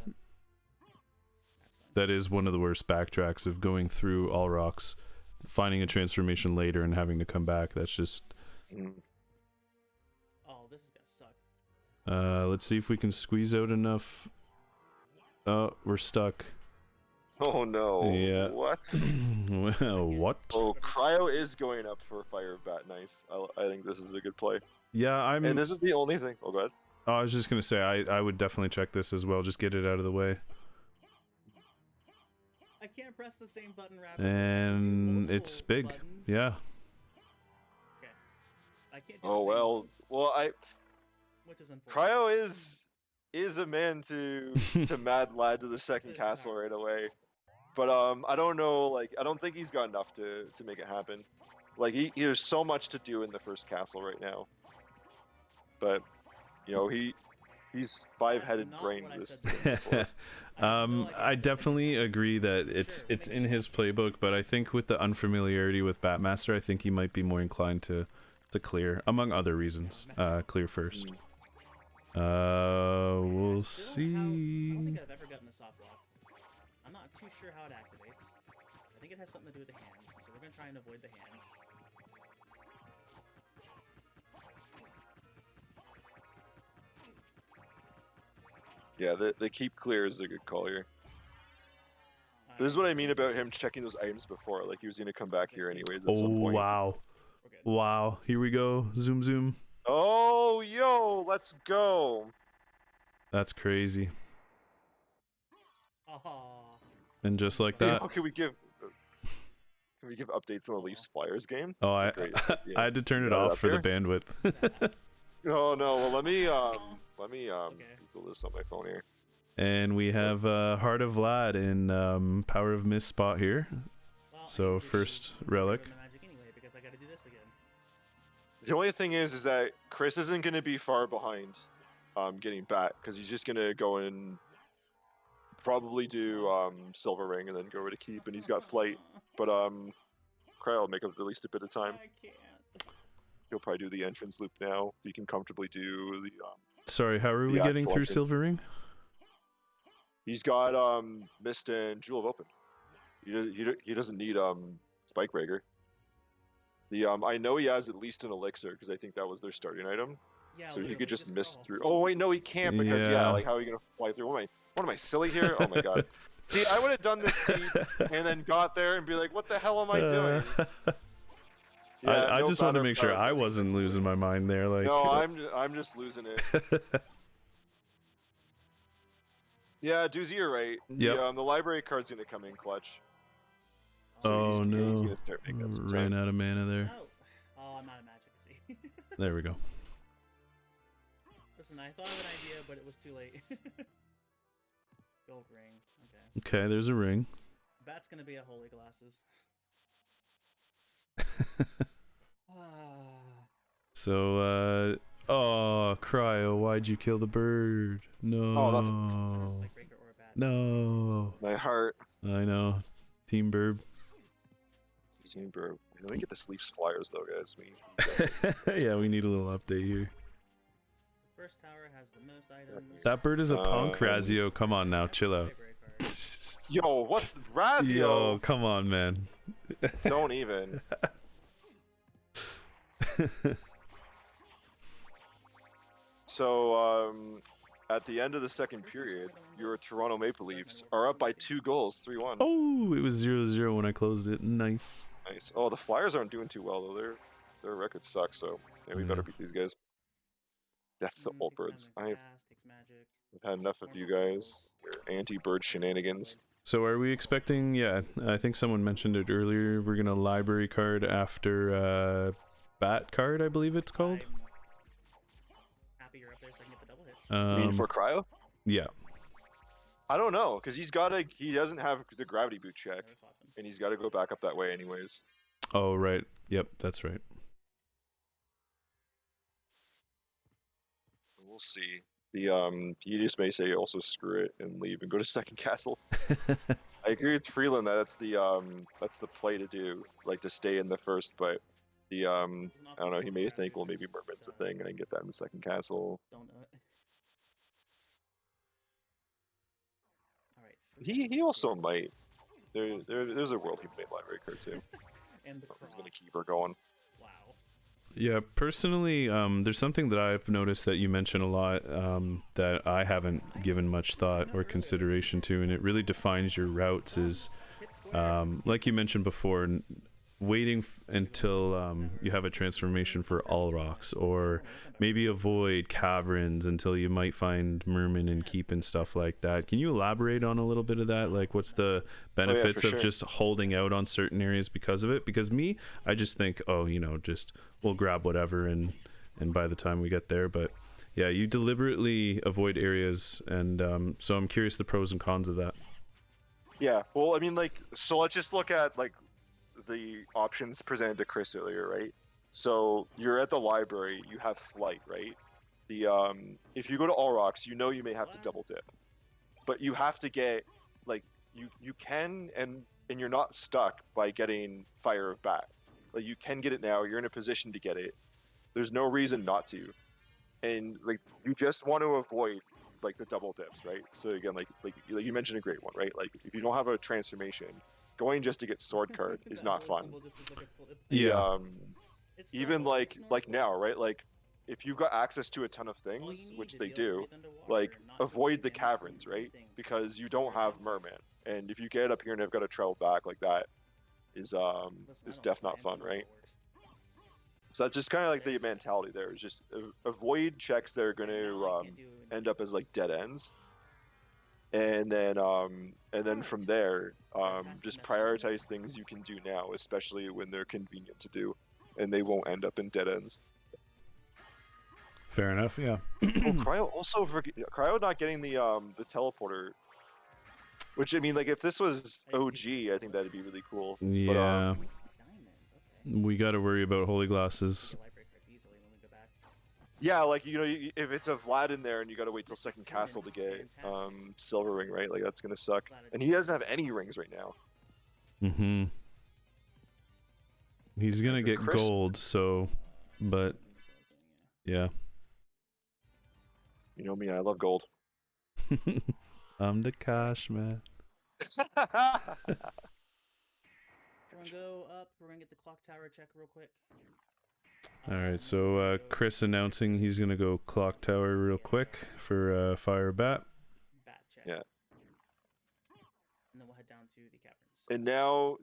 Speaker 1: That is one of the worst backtracks of going through All Rocks, finding a transformation later and having to come back. That's just...
Speaker 3: Oh, this is gonna suck.
Speaker 1: Let's see if we can squeeze out enough. Oh, we're stuck.
Speaker 2: Oh no.
Speaker 1: Yeah.
Speaker 2: What?
Speaker 1: Well, what?
Speaker 2: Oh, Cryo is going up for Fire Bat. Nice. I think this is a good play.
Speaker 1: Yeah,
Speaker 2: And this is the only thing. Oh, go ahead.
Speaker 1: Oh, I was just gonna say I would definitely check this as well. Just get it out of the way.
Speaker 3: I can't press the same button rapidly.
Speaker 1: And it's big.
Speaker 3: Buttons.
Speaker 1: Yeah.
Speaker 3: Okay. I can't do
Speaker 2: Oh well. Well,
Speaker 3: which is unfortunate.
Speaker 2: Cryo is a man to mad lad to the second castle right away. But I don't know, like I don't think he's got enough to make it happen. Like he there's so much to do in the first castle right now. But you know, he's five-headed brain this.
Speaker 1: I definitely agree that it's in his playbook, but I think with the unfamiliarity with Batmaster, I think he might be more inclined to clear, among other reasons. Clear first. We'll see.
Speaker 3: I don't think I've ever gotten a soft lock. I'm not too sure how it activates. I think it has something to do with the hands, so we're gonna try and avoid the hands.
Speaker 2: Yeah, the keep clear is a good call here. This is what I mean about him checking those items before. Like he was gonna come back here anyways at some point.
Speaker 1: Wow. Wow. Here we go. Zoom zoom.
Speaker 2: Oh, yo, let's go.
Speaker 1: That's crazy.
Speaker 3: Aww.
Speaker 1: And just like
Speaker 2: Hey,
Speaker 1: that.
Speaker 2: how can we give updates on the Leafs Flyers game?
Speaker 1: Oh,
Speaker 2: That's a great idea.
Speaker 1: I had to turn it off for the bandwidth.
Speaker 2: Oh no, well let me Google this on my phone here.
Speaker 1: And we have Heart of Vlad in Power of Mist spot here.
Speaker 3: Well,
Speaker 1: So first relic.
Speaker 3: Anyway, because I gotta do this again.
Speaker 2: The only thing is that Chris isn't going to be far behind getting back, because he's just going to go and probably do Silver Ring and then go over to Keep, and he's got Flight. But Cryo will make up at least a bit of time.
Speaker 3: I can't.
Speaker 2: He'll probably do the entrance loop now. He can comfortably do the...
Speaker 1: Sorry, how are we getting through
Speaker 2: entrance.
Speaker 1: Silver Ring?
Speaker 2: He's got Mist and Jewel of Open. He doesn't need Spike Breaker. I know he has at least an elixir, because I think that was their starting item.
Speaker 3: Yeah,
Speaker 2: So he could just miss
Speaker 3: crawl.
Speaker 2: through. Oh wait, no, he can't, because
Speaker 1: Yeah.
Speaker 2: like how are you gonna fly through? What am I silly here? Oh my god. See, I would have done this seed and then got there and be like, what the hell am I doing? Yeah,
Speaker 1: I
Speaker 2: no
Speaker 1: just want to
Speaker 2: matter
Speaker 1: make sure
Speaker 2: how-
Speaker 1: I wasn't losing my mind there. Like,
Speaker 2: No, I'm just losing it. Yeah, Doozy, you're right.
Speaker 1: Yep.
Speaker 2: The library card's gonna come in clutch. So
Speaker 1: Oh
Speaker 2: he's
Speaker 1: no,
Speaker 2: gonna start making up some
Speaker 1: ran
Speaker 2: time.
Speaker 1: out of mana there.
Speaker 3: Oh. Oh, I'm not a magic, see.
Speaker 1: There we go.
Speaker 3: Listen, I thought of an idea, but it was too late. Gold ring. Okay.
Speaker 1: Okay, there's a ring.
Speaker 3: Bat's gonna be a holy glasses.
Speaker 1: So, oh, Cryo, why'd you kill the bird? No.
Speaker 2: Oh,
Speaker 3: Spike breaker or a bat.
Speaker 1: No.
Speaker 2: My heart.
Speaker 1: I know. Team Burb.
Speaker 2: Team Bro. Let me get the Leafs Flyers though, guys.
Speaker 1: Yeah, we need a little update here.
Speaker 3: The first tower has the most items.
Speaker 1: That bird is a punk, Razio. Come on now, chill out.
Speaker 3: Library card.
Speaker 2: Yo, what? Razio?
Speaker 1: Yo, come on, man.
Speaker 2: Don't even. So, at the end of the second period, your Toronto Maple Leafs are up by 2 goals, 3-1.
Speaker 1: Oh, it was 0-0 when I closed it. Nice.
Speaker 2: Nice. Oh, the Flyers aren't doing too well though. Their record sucks. So yeah, we better beat these guys. Death to old birds. I've had enough of you guys. Your anti-bird shenanigans.
Speaker 1: So are we expecting, yeah, I think someone mentioned it earlier, we're gonna library card after bat card, I believe it's called.
Speaker 3: I'm happy you're up there so I can get the double hits.
Speaker 2: You mean for Cryo?
Speaker 1: Yeah.
Speaker 2: I don't know, because he doesn't have the gravity boot check,
Speaker 3: Never fought them.
Speaker 2: and he's got to go back up that way anyways.
Speaker 1: Oh, right. Yep, that's right.
Speaker 2: We'll see. He just may say also screw it and leave and go to second castle. I agree with Freeland that that's the play to do, like to stay in the first, but I don't know, he may think, well, maybe Merman's a thing and I can get that in the second castle.
Speaker 3: Don't know it. All right.
Speaker 2: He also might. There's a world he may library card too.
Speaker 3: And the
Speaker 2: He's gonna
Speaker 3: cross.
Speaker 2: keep her going.
Speaker 3: Wow.
Speaker 1: Yeah, personally, there's something that I've noticed that you mention a lot that I haven't given much thought or consideration to, and it really defines your routes is,
Speaker 3: Hit square.
Speaker 1: like you mentioned before, waiting until you have a transformation for all rocks, or maybe avoid caverns until you might find merman and keep and stuff like that. Can you elaborate on a little bit of that? Like, what's the benefits of
Speaker 2: sure.
Speaker 1: just holding out on certain areas because of it? Because me, I just think, oh, just we'll grab whatever and by the time we get there. But yeah, you deliberately avoid areas, and so I'm curious the pros and cons of that.
Speaker 2: Yeah, well, I mean, like, so let's just look at like the options presented to Chris earlier, right? So you're at the library, you have flight, right? If you go to All Rocks, you may have to double dip, but you have to get like you can and you're not stuck by getting Fire of Bat. Like you can get it now. You're in a position to get it. There's no reason not to, and like you just want to avoid like the double dips, right? So again, like you mentioned a great one, right? Like if you don't have a transformation, going just to get sword card is not fun.
Speaker 1: Yeah.
Speaker 2: Even like now, right? Like if you've got access to a ton of things, which they do, like avoid the caverns, right? Because you don't have merman, and if you get up here and have got to travel back, like that is def not fun, right? So that's just kind of like the mentality there. Is just avoid checks that are going to end up as like dead ends, and then from there, just prioritize things you can do now, especially when they're convenient to do, and they won't end up in dead ends.
Speaker 1: Fair enough. Yeah.
Speaker 2: Cryo not getting the teleporter, which I mean, like if this was OG, I think that'd be really cool.
Speaker 1: Yeah.
Speaker 2: But,
Speaker 1: we got to worry about holy glasses.
Speaker 2: yeah, like if it's a Vlad in there and you got to wait till second castle to get silver ring, right? Like that's gonna suck. And he doesn't have any rings right now.
Speaker 1: Mm-hmm. He's gonna get
Speaker 2: Chris.
Speaker 1: gold, so, but yeah.
Speaker 2: You know me, I love gold.
Speaker 1: I'm the cash man.
Speaker 3: We're gonna go up. We're gonna get the clock tower check real quick.
Speaker 1: All right, so Chris announcing he's gonna go clock tower real quick for fire bat.
Speaker 3: Bat check.
Speaker 2: Yeah.
Speaker 3: And then we'll head down to the caverns.
Speaker 2: And now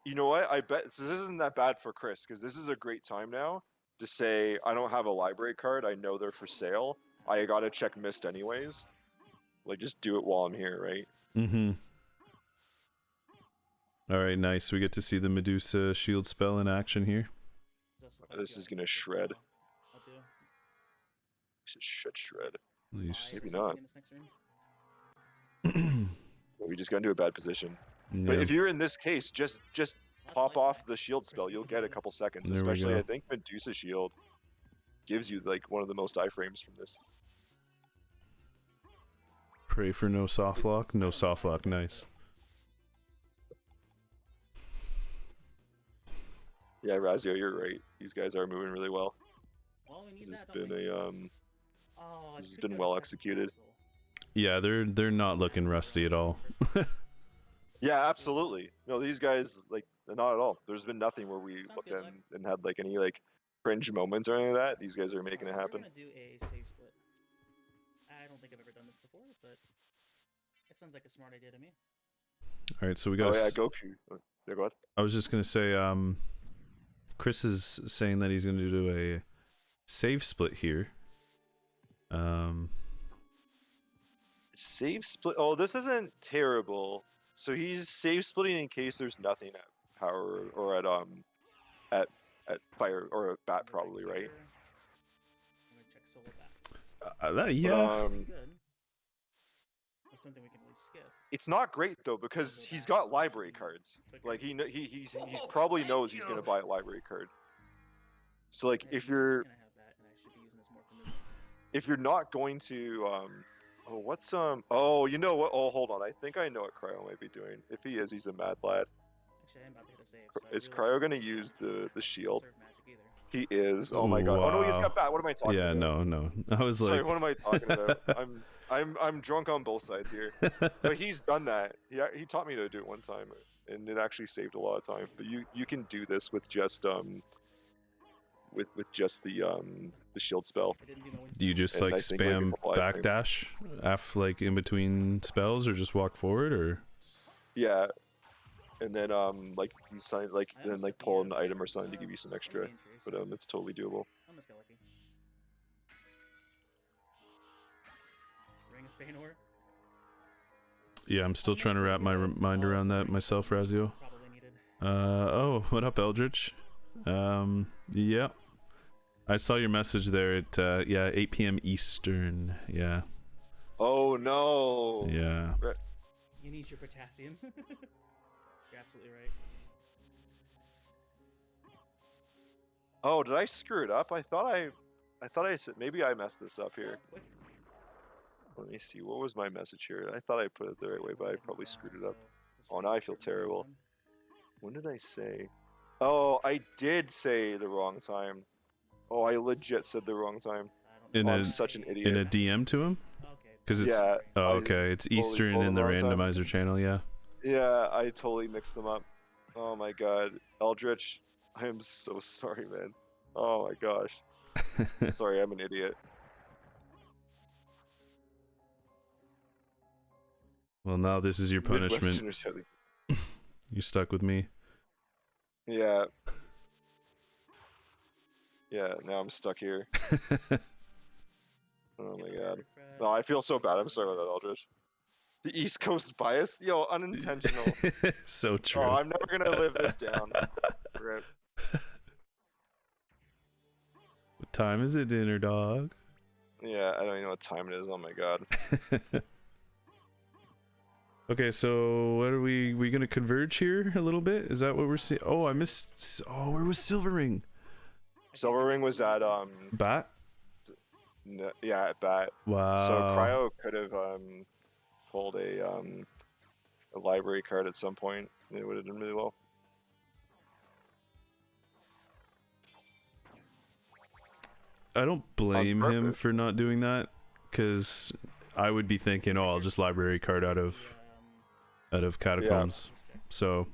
Speaker 2: you know what? I bet so. This isn't that bad for Chris because this is a great time now to say I don't have a library card. I know they're for sale. I gotta check mist anyways. Like just do it while I'm here, right?
Speaker 1: Mm-hmm. All right, nice. We get to see the Medusa shield spell in action here.
Speaker 2: This is gonna shred. Shred. Maybe not. We just got into a bad position.
Speaker 1: Yeah.
Speaker 2: But if you're in this case, just pop off the shield spell. You'll get a couple seconds.
Speaker 1: There we
Speaker 2: Especially,
Speaker 1: go.
Speaker 2: I think Medusa shield gives you like one of the most iframes from this.
Speaker 1: Pray for no soft lock. No soft lock. Nice.
Speaker 2: Yeah, Razio, you're right. These guys are moving really well.
Speaker 3: Well, we need
Speaker 2: This has
Speaker 3: that, don't
Speaker 2: been
Speaker 3: we?
Speaker 2: this has been well executed.
Speaker 1: Yeah, they're not looking rusty at all.
Speaker 2: Yeah, absolutely. No, these guys like not at all. There's been nothing where we
Speaker 3: Sounds
Speaker 2: looked
Speaker 3: good,
Speaker 2: in and had like any like cringe moments or anything like that. These guys are making it happen.
Speaker 3: We're gonna do a save split. I don't think I've ever done this before, but it sounds like a smart idea to me.
Speaker 1: All right, so we got.
Speaker 2: Oh yeah, Goku. Yeah, go ahead.
Speaker 1: I was just gonna say, Chris is saying that he's gonna do a save split here.
Speaker 2: Save split. Oh, this isn't terrible. So he's save splitting in case there's nothing at power or at fire or at bat probably, right?
Speaker 3: I'm gonna check solar bat.
Speaker 1: Yeah.
Speaker 2: But,
Speaker 3: Good. I don't think we can really skip.
Speaker 2: It's not great though because he's got library cards. Like he probably knows he's gonna buy a library card. So like if you're not going to oh you know what, oh hold on, I think I know what Cryo might be doing. If he is, he's a mad lad.
Speaker 3: Actually, I'm about to hit a save. So
Speaker 2: Is Cryo gonna use the shield?
Speaker 3: Conserve magic either.
Speaker 2: He is. Oh my god. Oh no, he's
Speaker 1: Wow.
Speaker 2: got bat. What am I talking about?
Speaker 1: Yeah, no. I was
Speaker 2: Sorry,
Speaker 1: like,
Speaker 2: what am I talking about? I'm drunk on both sides here. But he's done that. He taught me to do it one time, and it actually saved a lot of time. But you can do this with just with just the shield spell.
Speaker 1: do you just
Speaker 2: And
Speaker 1: like
Speaker 2: I think, like,
Speaker 1: spam
Speaker 2: apply frame.
Speaker 1: backdash like in between spells, or just walk forward, or?
Speaker 2: Yeah. And then like you sign like then like pull an item or something to give you some extra. But it's totally doable.
Speaker 3: I'm just lucky. Ring of Feanor.
Speaker 1: Yeah, I'm still trying to wrap my mind around that myself, Razio.
Speaker 3: Probably needed.
Speaker 1: Oh, what up, Eldritch? Yeah. I saw your message there at 8 p.m. Eastern. Yeah.
Speaker 2: Oh no.
Speaker 1: Yeah.
Speaker 3: You need your potassium. You're absolutely right.
Speaker 2: Oh, did I screw it up? I thought I said maybe I messed this up here.
Speaker 3: Quick.
Speaker 2: Let me see. What was my message here? I thought I put it the right way, but I probably screwed it up. Oh, now I feel terrible. When did I say? Oh, I did say the wrong time. Oh, I legit said the wrong time. I'm such an idiot.
Speaker 1: In a DM to him?
Speaker 3: Okay.
Speaker 1: Because it's
Speaker 2: Yeah,
Speaker 1: okay. It's
Speaker 2: totally
Speaker 1: Eastern
Speaker 2: told
Speaker 1: in
Speaker 2: him
Speaker 1: the
Speaker 2: wrong time.
Speaker 1: randomizer channel. Yeah.
Speaker 2: Yeah, I totally mixed them up. Oh my god, Eldritch, I am so sorry, man. Oh my gosh. Sorry, I'm an idiot.
Speaker 1: Well, now this is your punishment.
Speaker 2: Midwesterners have the-
Speaker 1: You're stuck with me.
Speaker 2: Yeah. Yeah, now I'm stuck here. Oh my god. No, I feel so bad. I'm sorry about that, Eldritch. The East Coast bias? Yo, unintentional.
Speaker 1: So true.
Speaker 2: Oh, I'm never gonna live this down. Rip.
Speaker 1: What time is it, DinnerDog?
Speaker 2: Yeah, I don't even know what time it is. Oh my god.
Speaker 1: Okay, so what are we gonna converge here a little bit? Is that what we're seeing? Oh, I missed. Oh, where was Silver Ring?
Speaker 2: Silver Ring was at
Speaker 1: Bat.
Speaker 2: yeah, at bat.
Speaker 1: Wow.
Speaker 2: So Cryo could have pulled a library card at some point, and it would have done really well.
Speaker 1: I don't blame him
Speaker 2: purpose.
Speaker 1: for not doing that, because I would be thinking, oh, I'll just library card out of Catacombs. So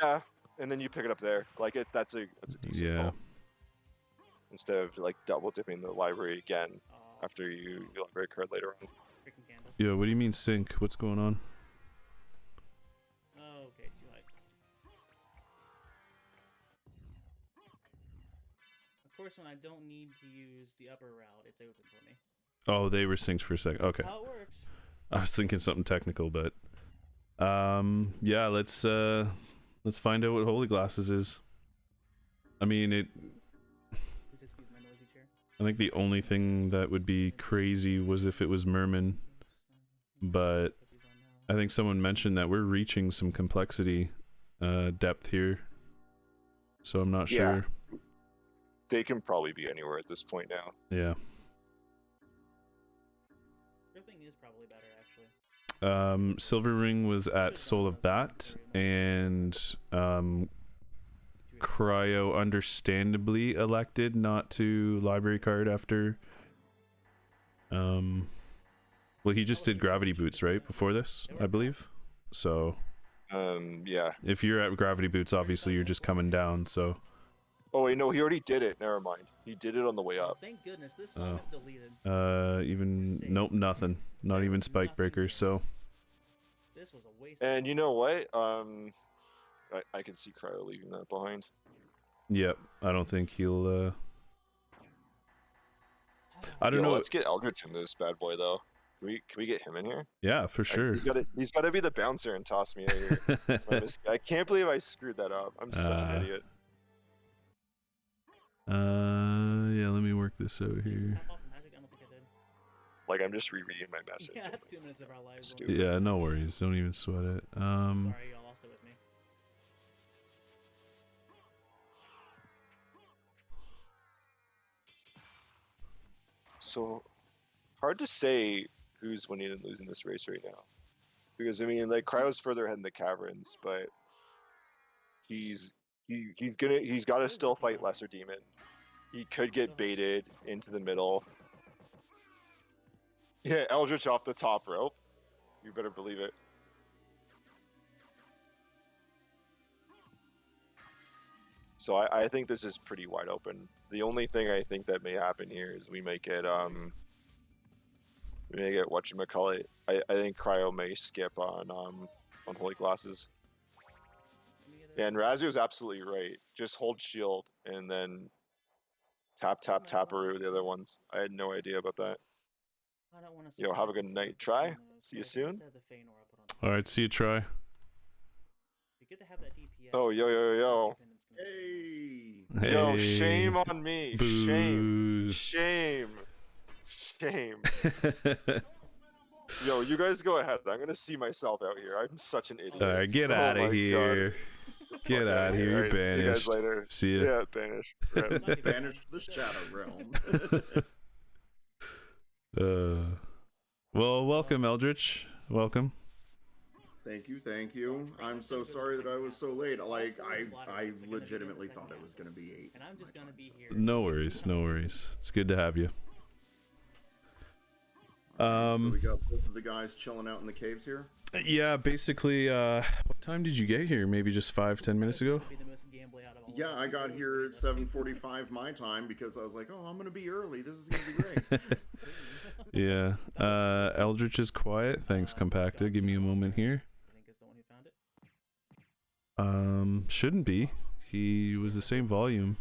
Speaker 2: Yeah, and then you pick it up there. Like that's a decent call. Instead of like double dipping the library again after you library card later on.
Speaker 3: Freaking candle.
Speaker 1: Yeah, what do you mean sync? What's going on?
Speaker 3: Okay, too high. Of course, when I don't need to use the upper route, it's open for me.
Speaker 1: Oh, they were synced for a second. Okay.
Speaker 3: How it works.
Speaker 1: I was thinking something technical, but yeah, let's find out what Holy Glasses is. I mean,
Speaker 3: Please excuse my noisy chair.
Speaker 1: I think the only thing that would be crazy was if it was Merman, but I think someone mentioned that we're reaching some complexity depth here, so I'm not
Speaker 2: Yeah.
Speaker 1: sure.
Speaker 2: They can probably be anywhere at this point now.
Speaker 1: Yeah.
Speaker 3: Everything is probably better, actually.
Speaker 1: Silver Ring was at Soul of Bat, and Cryo understandably elected not to library card after. Well, he just did Gravity Boots right before this, I believe. So
Speaker 2: Yeah.
Speaker 1: if you're at Gravity Boots, obviously you're just coming down. So
Speaker 2: Oh wait, no, he already did it. Never mind. He did it on the way
Speaker 3: Oh,
Speaker 2: up.
Speaker 3: thank goodness this song is deleted.
Speaker 1: nope, nothing, not even Spike Breaker. So
Speaker 3: This was a waste.
Speaker 2: And you know what? I can see Cryo leaving that behind.
Speaker 1: yep, I don't think he'll. I don't know.
Speaker 2: Let's get Eldritch in this bad boy though. Can we get him in here?
Speaker 1: Yeah, for sure.
Speaker 2: He's got to be the bouncer and toss me out here. I can't believe I screwed that up. I'm such an idiot.
Speaker 1: Yeah, let me work this out here.
Speaker 3: Pop off magic? I don't think I did.
Speaker 2: Like, I'm just rereading my message.
Speaker 3: Yeah, that's 2 minutes of our lives.
Speaker 2: Stupid.
Speaker 1: Yeah, no worries. Don't even sweat it.
Speaker 3: Sorry, y'all lost it with me.
Speaker 2: So hard to say who's winning and losing this race right now, because I mean, like, Cryo's further ahead in the caverns, but he's got to still fight Lesser Demon. He could get baited into the middle. Yeah, Eldritch off the top rope. You better believe it. So I think this is pretty wide open. The only thing I think that may happen here is we may get whatchamacallit. I think Cryo may skip on Holy Glasses. Yeah, and Razio's absolutely right. Just hold shield and then taparoo the other ones. I had no idea about that.
Speaker 3: I don't want to.
Speaker 2: Yo, have a good night. Try. See you soon.
Speaker 1: All right, see you, try.
Speaker 3: Good to have that DPS.
Speaker 2: Oh, yo.
Speaker 4: Hey.
Speaker 2: Yo, shame on me.
Speaker 1: Boo.
Speaker 2: Shame. Yo, you guys go ahead. I'm gonna see myself out here. I'm such an idiot.
Speaker 1: All right, get out of here. Get out of here. You're banished.
Speaker 2: See you guys later.
Speaker 1: See ya.
Speaker 2: Yeah, banished. Right.
Speaker 4: Banished to the Shadow Realm.
Speaker 1: Well, welcome, Eldritch. Welcome.
Speaker 4: Thank you. I'm so sorry that I was so late. Like, I legitimately thought it was going to be 8.
Speaker 3: And I'm just going to be here.
Speaker 1: No worries. It's good to have you.
Speaker 4: So we got both of the guys chilling out in the caves here?
Speaker 1: Yeah, basically, what time did you get here? Maybe just 5-10 minutes ago?
Speaker 4: Yeah, I got here at 7:45 my time because I was like, oh, I'm going to be early. This is going to be great.
Speaker 1: Yeah. Eldritch is quiet. Thanks, Compacted. Give me a moment here. Shouldn't be. He was the same volume.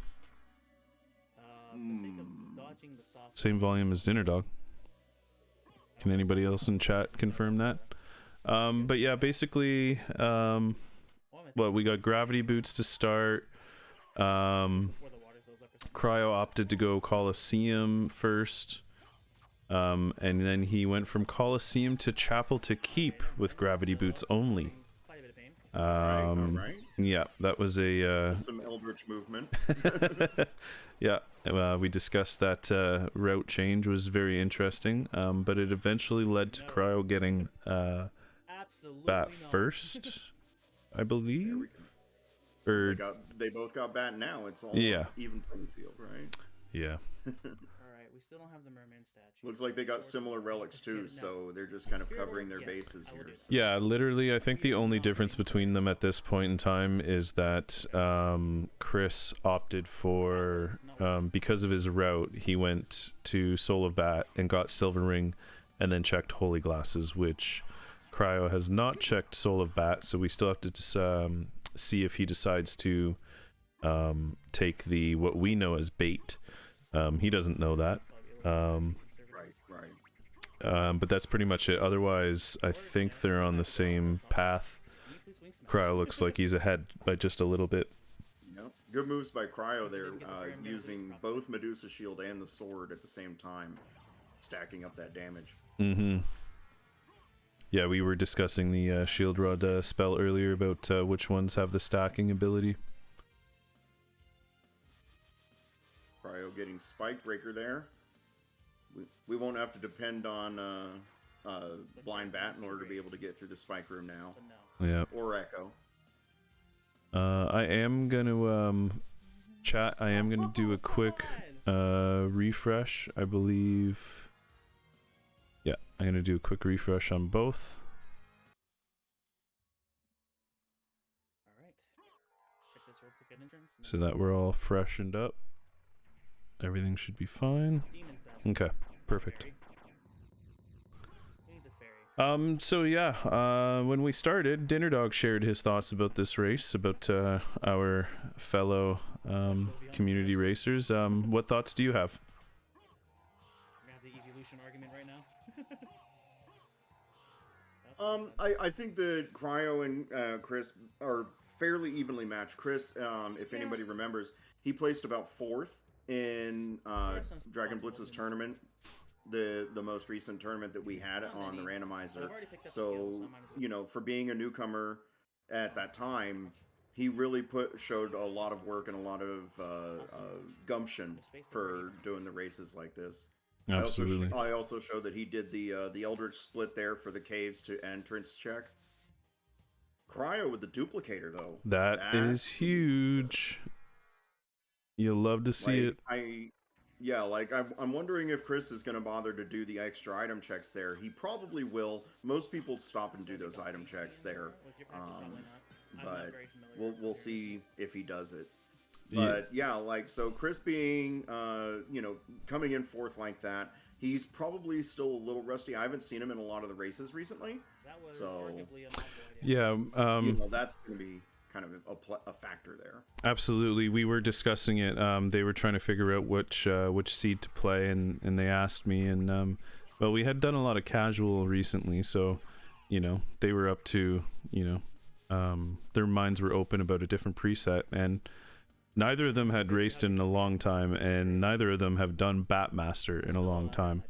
Speaker 1: Same volume as DinnerDog. Can anybody else in chat confirm that? But yeah, basically, we got gravity boots to start. Cryo opted to go Coliseum first. And then he went from Coliseum to Chapel to Keep with gravity boots only.
Speaker 4: Right.
Speaker 1: Yeah, that was
Speaker 4: some Eldritch movement.
Speaker 1: Yeah, we discussed that route change was very interesting, but it eventually led to Cryo getting bat first, I believe. Or
Speaker 4: They both got bat now. It's all even playing field, right?
Speaker 1: Yeah.
Speaker 3: Alright, we still don't have the merman statue.
Speaker 4: Looks like they got similar relics too, so they're just kind of covering their bases here. So.
Speaker 1: Yeah, literally, I think the only difference between them at this point in time is that Chris opted for, because of his route, he went to Soul of Bat and got Silver Ring and then checked Holy Glasses, which Cryo has not checked Soul of Bat, so we still have to see if he decides to take the what we know as bait. He doesn't know that.
Speaker 4: Right.
Speaker 1: But that's pretty much it. Otherwise, I think they're on the same path. Cryo looks like he's ahead by just a little bit.
Speaker 4: Yep. Good moves by Cryo there, using both Medusa Shield and the sword at the same time, stacking up that damage.
Speaker 1: Mm-hmm. Yeah, we were discussing the Shield Rod spell earlier about which ones have the stacking ability.
Speaker 4: Cryo getting Spike Breaker there. We won't have to depend on Blind Bat in order to be able to get through the Spike Room now.
Speaker 1: Yeah.
Speaker 4: Or Echo.
Speaker 1: I am gonna chat. I am gonna do a quick refresh. I believe. Yeah, I'm gonna do a quick refresh on both.
Speaker 3: Alright. Check this real quick at entrance.
Speaker 1: So that we're all freshened up. Everything should be fine. Okay, perfect. So yeah, when we started, DinnerDog shared his thoughts about this race, about our fellow community racers. What thoughts do you have?
Speaker 3: We're gonna have the evolution argument right now.
Speaker 4: I think that Cryo and Chris are fairly evenly matched. Chris, if anybody remembers, he placed about 4th in Dragon Blitz's tournament the most recent tournament that we had
Speaker 3: Not
Speaker 4: on the
Speaker 3: many, but
Speaker 4: randomizer.
Speaker 3: I've already picked up
Speaker 4: So,
Speaker 3: skills, so I might as well.
Speaker 4: you know, for being a newcomer at that time, he really showed a lot of work and a lot of gumption for doing the races like this.
Speaker 1: Absolutely.
Speaker 4: I also showed that he did the Eldritch split there for the caves to entrance check. Cryo with the duplicator though.
Speaker 1: That is huge. You'll love to see it.
Speaker 4: I'm wondering if Chris is going to bother to do the extra item checks there. He probably will. Most people stop and do those item checks there. But we'll see if he does it. But yeah, like, so Chris being, you know, coming in fourth like that, he's probably still a little rusty. I haven't seen him in a lot of the races recently.
Speaker 3: That was
Speaker 4: So,
Speaker 3: arguably a mob boy,
Speaker 1: yeah,
Speaker 4: you know, that's going to be kind of a factor there.
Speaker 1: Absolutely. We were discussing it. They were trying to figure out which seed to play, and they asked me, and well, we had done a lot of casual recently, so, you know, they were up to, you know, their minds were open about a different preset, and neither of them had raced in a long time, and neither of them have done Batmaster in a long time.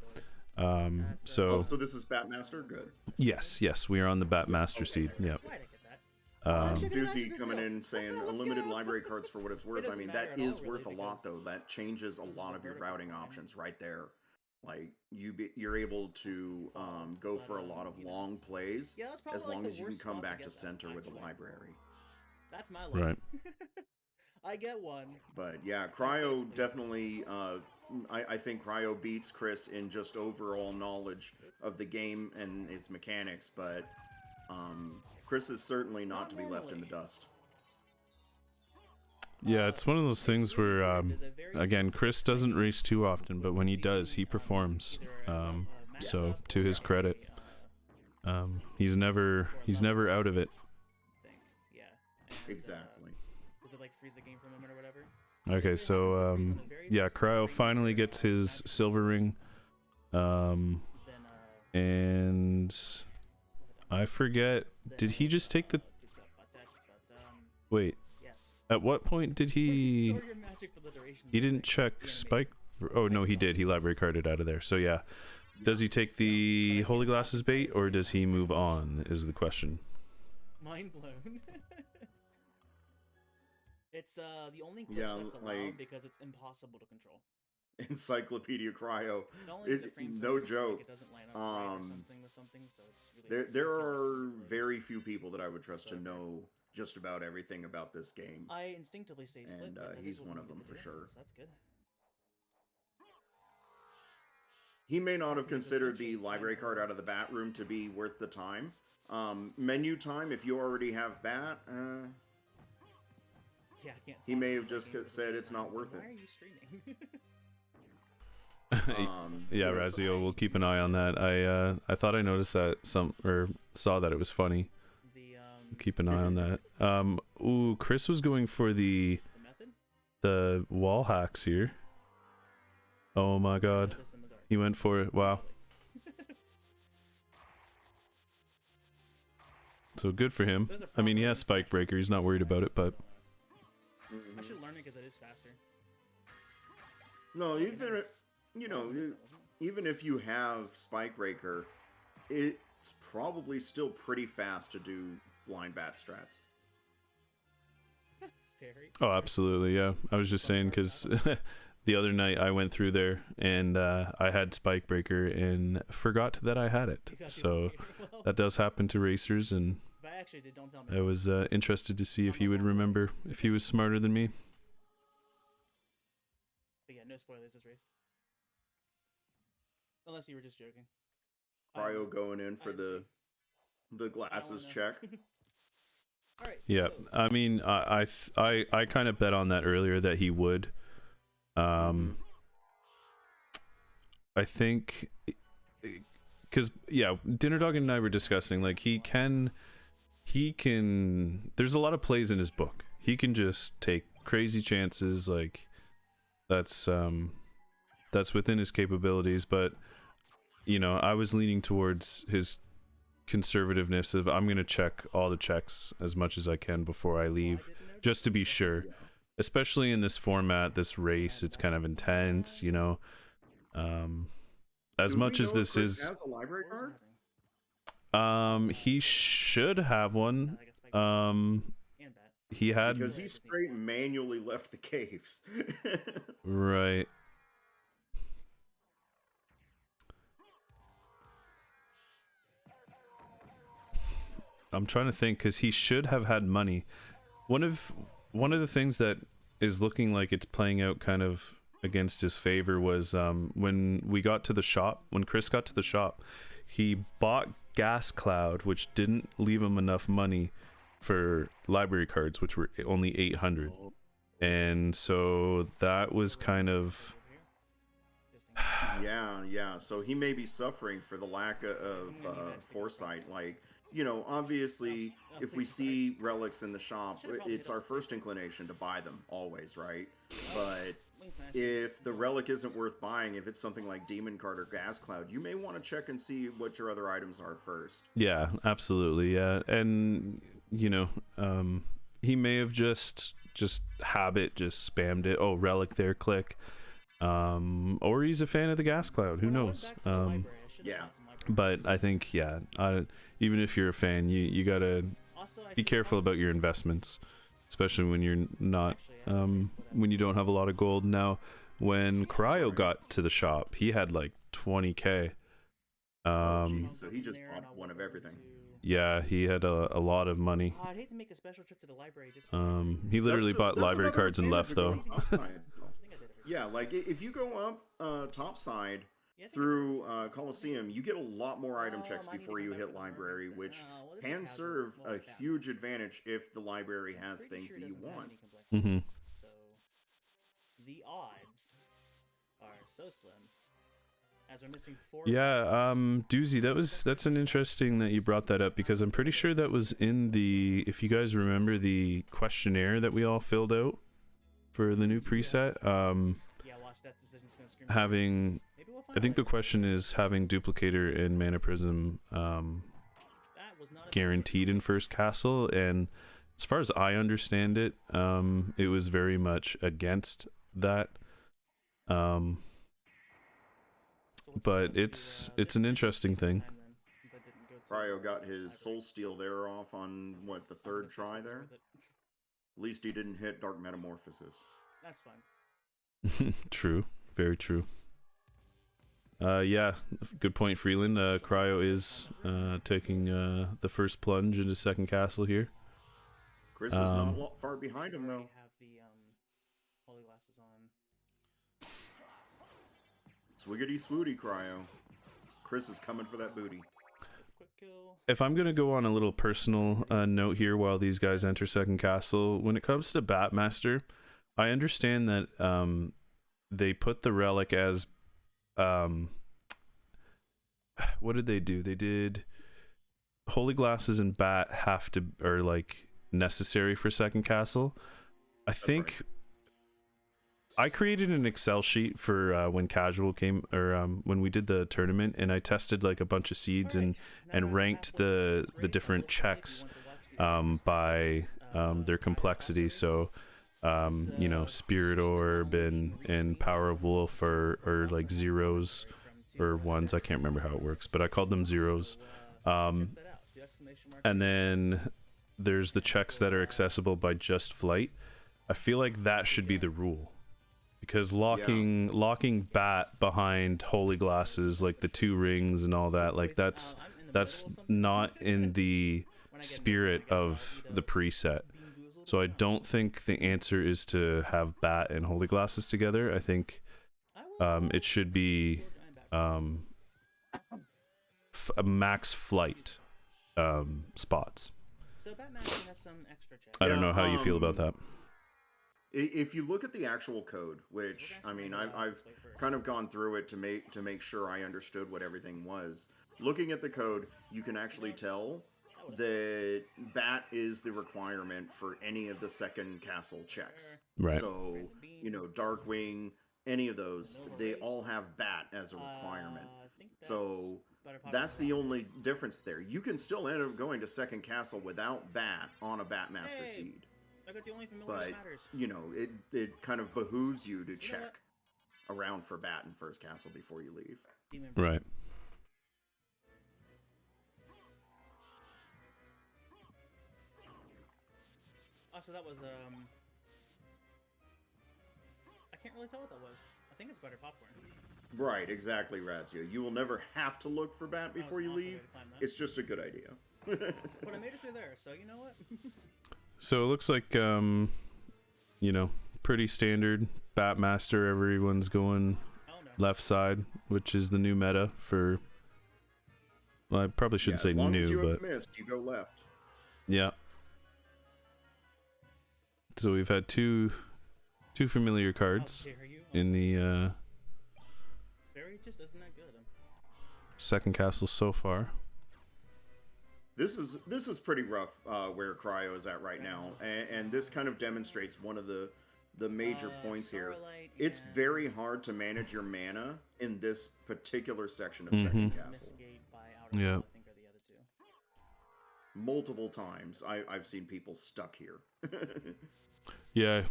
Speaker 1: So
Speaker 4: this is Batmaster? Good.
Speaker 1: Yes, we are on the Batmaster seed. Yep.
Speaker 4: Doozy coming in saying unlimited library cards for what it's worth. I mean, that is worth a lot, though. That changes a lot of your routing options right there. Like, you're able to go for a lot of long plays as long as you can come back to center with a library.
Speaker 3: That's my line.
Speaker 1: Right.
Speaker 3: I get one.
Speaker 4: But yeah, Cryo definitely, I think Cryo beats Chris in just overall knowledge of the game and its mechanics, but Chris is certainly not to be left in the dust.
Speaker 1: Yeah, it's one of those things where, again, Chris doesn't race too often, but when he does, he performs. So to his credit, he's never out of it.
Speaker 4: Exactly.
Speaker 3: Does it like freeze the game for a moment or whatever?
Speaker 1: Okay, so yeah, Cryo finally gets his silver ring, and I forget. Did he just take the? Wait. At what point did he? He didn't check Spike. Oh no, he did. He library carded out of there. So yeah, does he take the Holy Glasses bait or does he move on? Is the question.
Speaker 3: Mind blown. It's the only glitch that's allowed because it's impossible to control.
Speaker 4: Encyclopedia Cryo. No joke.
Speaker 3: It doesn't line up right or something with something, so it's really
Speaker 4: there are very few people that I would trust to know just about everything about this game.
Speaker 3: I instinctively say split,
Speaker 4: and he's one of them for sure.
Speaker 3: So that's good.
Speaker 4: He may not have considered the library card out of the bat room to be worth the time. Menu time, if you already have bat,
Speaker 3: yeah, I can't.
Speaker 4: He may have just said it's not worth it.
Speaker 3: Why are you streaming?
Speaker 1: Yeah, Razio, we'll keep an eye on that. I thought I noticed that saw that it was funny. Keep an eye on that. Ooh, Chris was going for the wall hacks here. Oh my god. He went for it. Wow. So good for him. I mean, he has Spike Breaker. He's not worried about it, but
Speaker 3: I should learn it because it is faster.
Speaker 4: No, even if you have Spike Breaker, it's probably still pretty fast to do blind bat strats.
Speaker 1: Oh, absolutely, yeah. I was just saying because the other night I went through there and I had Spike Breaker and forgot that I had it. So that does happen to racers, and I was interested to see if he would remember, if he was smarter than me.
Speaker 3: But yeah, no spoilers this race. Unless you were just joking.
Speaker 4: Cryo going in for the glasses check.
Speaker 3: All right,
Speaker 1: yeah,
Speaker 3: so.
Speaker 1: I mean, I kind of bet on that earlier that he would. I think, because yeah, DinnerDog and I were discussing, like, he can. There's a lot of plays in his book. He can just take crazy chances, like that's within his capabilities. But you know, I was leaning towards his conservativeness of I'm gonna check all the checks as much as I can before I leave, just to be sure. Especially in this format, this race, it's kind of intense, you know. as
Speaker 4: Do
Speaker 1: much
Speaker 4: we
Speaker 1: as
Speaker 4: know if
Speaker 1: this
Speaker 4: Chris
Speaker 1: is,
Speaker 4: has a library
Speaker 3: What was
Speaker 4: card?
Speaker 1: he should have one.
Speaker 3: and bat.
Speaker 1: He had
Speaker 4: Because he straight manually left the caves.
Speaker 1: right. I'm trying to think because he should have had money. One of the things that is looking like it's playing out kind of against his favor was when we got to the shop. When Chris got to the shop, he bought Gas Cloud, which didn't leave him enough money for library cards, which were only 800, and so that was kind of
Speaker 4: yeah. So he may be suffering for the lack of foresight. Like, you know, obviously, if we see relics in the shop, it's our first inclination to buy them always, right? But if the relic isn't worth buying, if it's something like Demon Card or Gas Cloud, you may want to check and see what your other items are first.
Speaker 1: Yeah, absolutely. Yeah, and you know, he may have just spammed it. Oh, relic there, click. Or he's a fan of the Gas Cloud. Who knows?
Speaker 4: Yeah.
Speaker 1: But I think, yeah, even if you're a fan, you gotta be careful about your investments, especially when you're not, when you don't have a lot of gold. Now, when Cryo got to the shop, he had like 20k.
Speaker 4: So he just bought one of everything.
Speaker 1: Yeah, he had a lot of money.
Speaker 3: Oh, I'd hate to make a special trip to the library just.
Speaker 1: He literally bought library cards and left though.
Speaker 4: Yeah, like if you go up topside through Coliseum, you get a lot more item checks before you hit library, which can serve a huge advantage if the library has things that you want.
Speaker 1: Mm-hmm.
Speaker 3: So the odds are so slim. As we're missing 4.
Speaker 1: Yeah, Doozy, that's an interesting that you brought that up, because I'm pretty sure that was in the, if you guys remember the questionnaire that we all filled out for the new preset.
Speaker 3: Yeah, watch that decision's gonna scream.
Speaker 1: Having, I think the question is having Duplicator and Mana Prism guaranteed in first castle, and as far as I understand it, it was very much against that. But it's an interesting thing.
Speaker 4: Cryo got his Soul Steal there off on, what, the third try there? At least he didn't hit Dark Metamorphosis.
Speaker 3: That's fine.
Speaker 1: True. Very true. Yeah, good point, Freeland. Cryo is taking the first plunge into second castle here.
Speaker 4: Chris is not far behind him, though.
Speaker 3: Have the holy glasses on.
Speaker 4: Swiggity swooty, Cryo. Chris is coming for that booty.
Speaker 3: Quick kill.
Speaker 1: If I'm gonna go on a little personal note here while these guys enter second castle, when it comes to Batmaster, I understand that they put the relic as what did they do? They did holy glasses and bat have to, or like necessary for second castle. I think I created an Excel sheet for when casual came, or when we did the tournament, and I tested like a bunch of seeds and ranked the different checks by their complexity. So you know, Spirit Orb and Power of Wolf are like zeros or ones. I can't remember how it works, but I called them zeros. And then there's the checks that are accessible by just flight. I feel like that should be the rule, because locking bat behind holy glasses, like the 2 rings and all that, like that's not in the spirit of the preset. So I don't think the answer is to have bat and holy glasses together. I think it should be a max flight spots.
Speaker 3: So Batmaster has some extra checks.
Speaker 1: I don't know how you feel about that.
Speaker 4: If you look at the actual code, which I mean, I've kind of gone through it to make sure I understood what everything was. Looking at the code, you can actually tell that bat is the requirement for any of the second castle checks.
Speaker 1: Right.
Speaker 4: So, you know, Darkwing, any of those, they all have bat as a requirement. So that's the only difference there. You can still end up going to second castle without bat on a Batmaster seed. But, you know, it kind of behooves you to check around for bat in first castle before you leave.
Speaker 3: Demon.
Speaker 1: Right.
Speaker 3: Oh, so that was I can't really tell what that was. I think it's butter popcorn.
Speaker 4: Right, exactly, Razia. You will never have to look for bat before you leave. It's just a good idea.
Speaker 3: But I made it through there, so you know what?
Speaker 1: So it looks like, you know, pretty standard Batmaster. Everyone's going left side, which is the new meta for. Well, I probably shouldn't say
Speaker 4: as long
Speaker 1: new,
Speaker 4: as you
Speaker 1: but
Speaker 4: have missed, you go left.
Speaker 1: Yeah. So we've had two familiar cards in the
Speaker 3: Barry just isn't that good.
Speaker 1: second castle so far.
Speaker 4: This is pretty rough where Cryo is at right now, and this kind of demonstrates one of the major points here. It's very hard to manage your mana in this particular section of second castle.
Speaker 1: Yeah.
Speaker 4: Multiple times I've seen people stuck here.
Speaker 1: Yeah,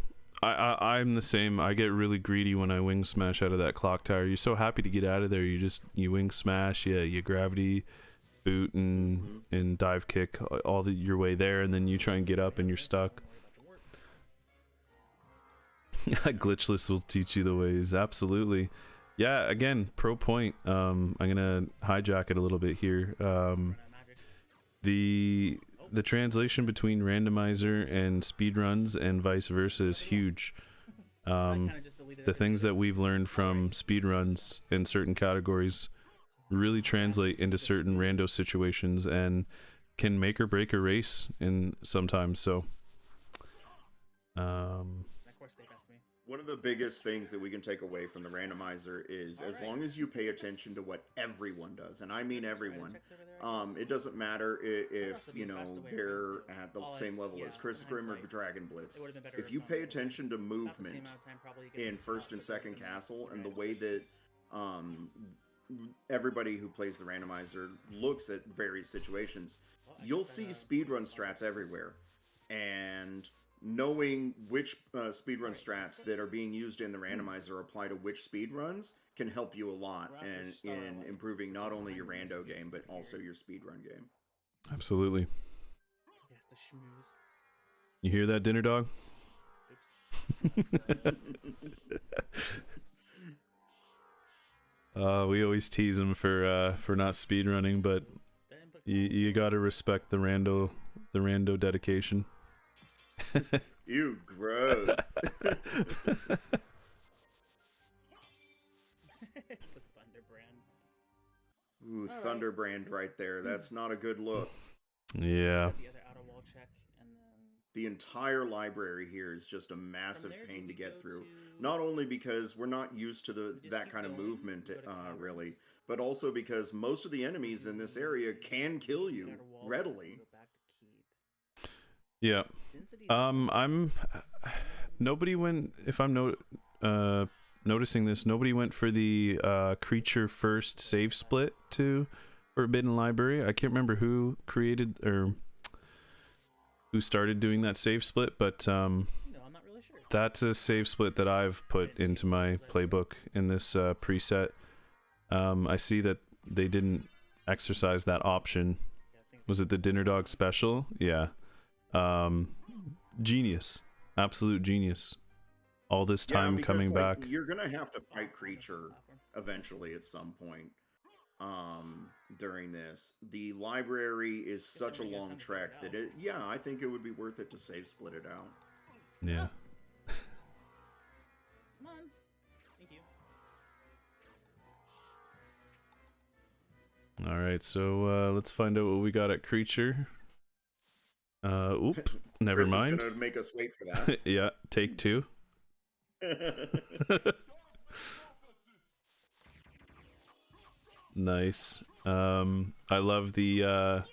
Speaker 1: I'm the same. I get really greedy when I wing smash out of that clock tower. You're so happy to get out of there. You wing smash, you gravity boot and dive kick your way there, and then you try and get up and you're stuck. Glitchless will teach you the ways. Absolutely. Yeah, again, pro point. I'm gonna hijack it a little bit here. The translation between randomizer and speedruns and vice versa is huge. The things that we've learned from speedruns in certain categories really translate into certain rando situations and can make or break a race in sometimes. So
Speaker 4: one of the biggest things that we can take away from the randomizer is as long as you pay attention to what everyone does, and I mean everyone, it doesn't matter if you know they're at the same level as chrisaegrimm or Dragon Blitz. If you pay attention to movement in first and second castle and the way that everybody who plays the randomizer looks at various situations, you'll see speedrun strats everywhere, and knowing which speedrun strats that are being used in the randomizer apply to which speedruns can help you a lot and in improving not only your rando game but also your speedrun game.
Speaker 1: Absolutely.
Speaker 3: Yes, the schmooze.
Speaker 1: You hear that, DinnerDog? We always tease him for not speedrunning, but you gotta respect the rando dedication.
Speaker 4: You gross.
Speaker 3: It's a Thunderbrand.
Speaker 4: Ooh, Thunderbrand right there. That's not a good look.
Speaker 1: Yeah.
Speaker 3: The other outer wall check, and then
Speaker 4: the entire library here is just a massive pain to get through. Not only because we're not used to that kind of movement, really, but also because most of the enemies in this area can kill you readily.
Speaker 1: Yeah. Nobody went, if I'm noticing this, nobody went for the creature first save split to Forbidden Library. I can't remember who created or who started doing that save split, but
Speaker 3: I'm not really sure.
Speaker 1: That's a save split that I've put into my playbook in this preset. I see that they didn't exercise that option. Was it the DinnerDog special? Yeah. Genius. Absolute genius. All this time coming back.
Speaker 4: You're gonna have to fight creature eventually at some point during this. The library is such a long trek that I think it would be worth it to save split it out.
Speaker 1: Yeah.
Speaker 3: Come on. Thank you.
Speaker 1: All right, so let's find out what we got at creature. Oop, never
Speaker 4: Chris
Speaker 1: mind.
Speaker 4: Is gonna make us wait for that.
Speaker 1: Yeah, take two. Nice. I love the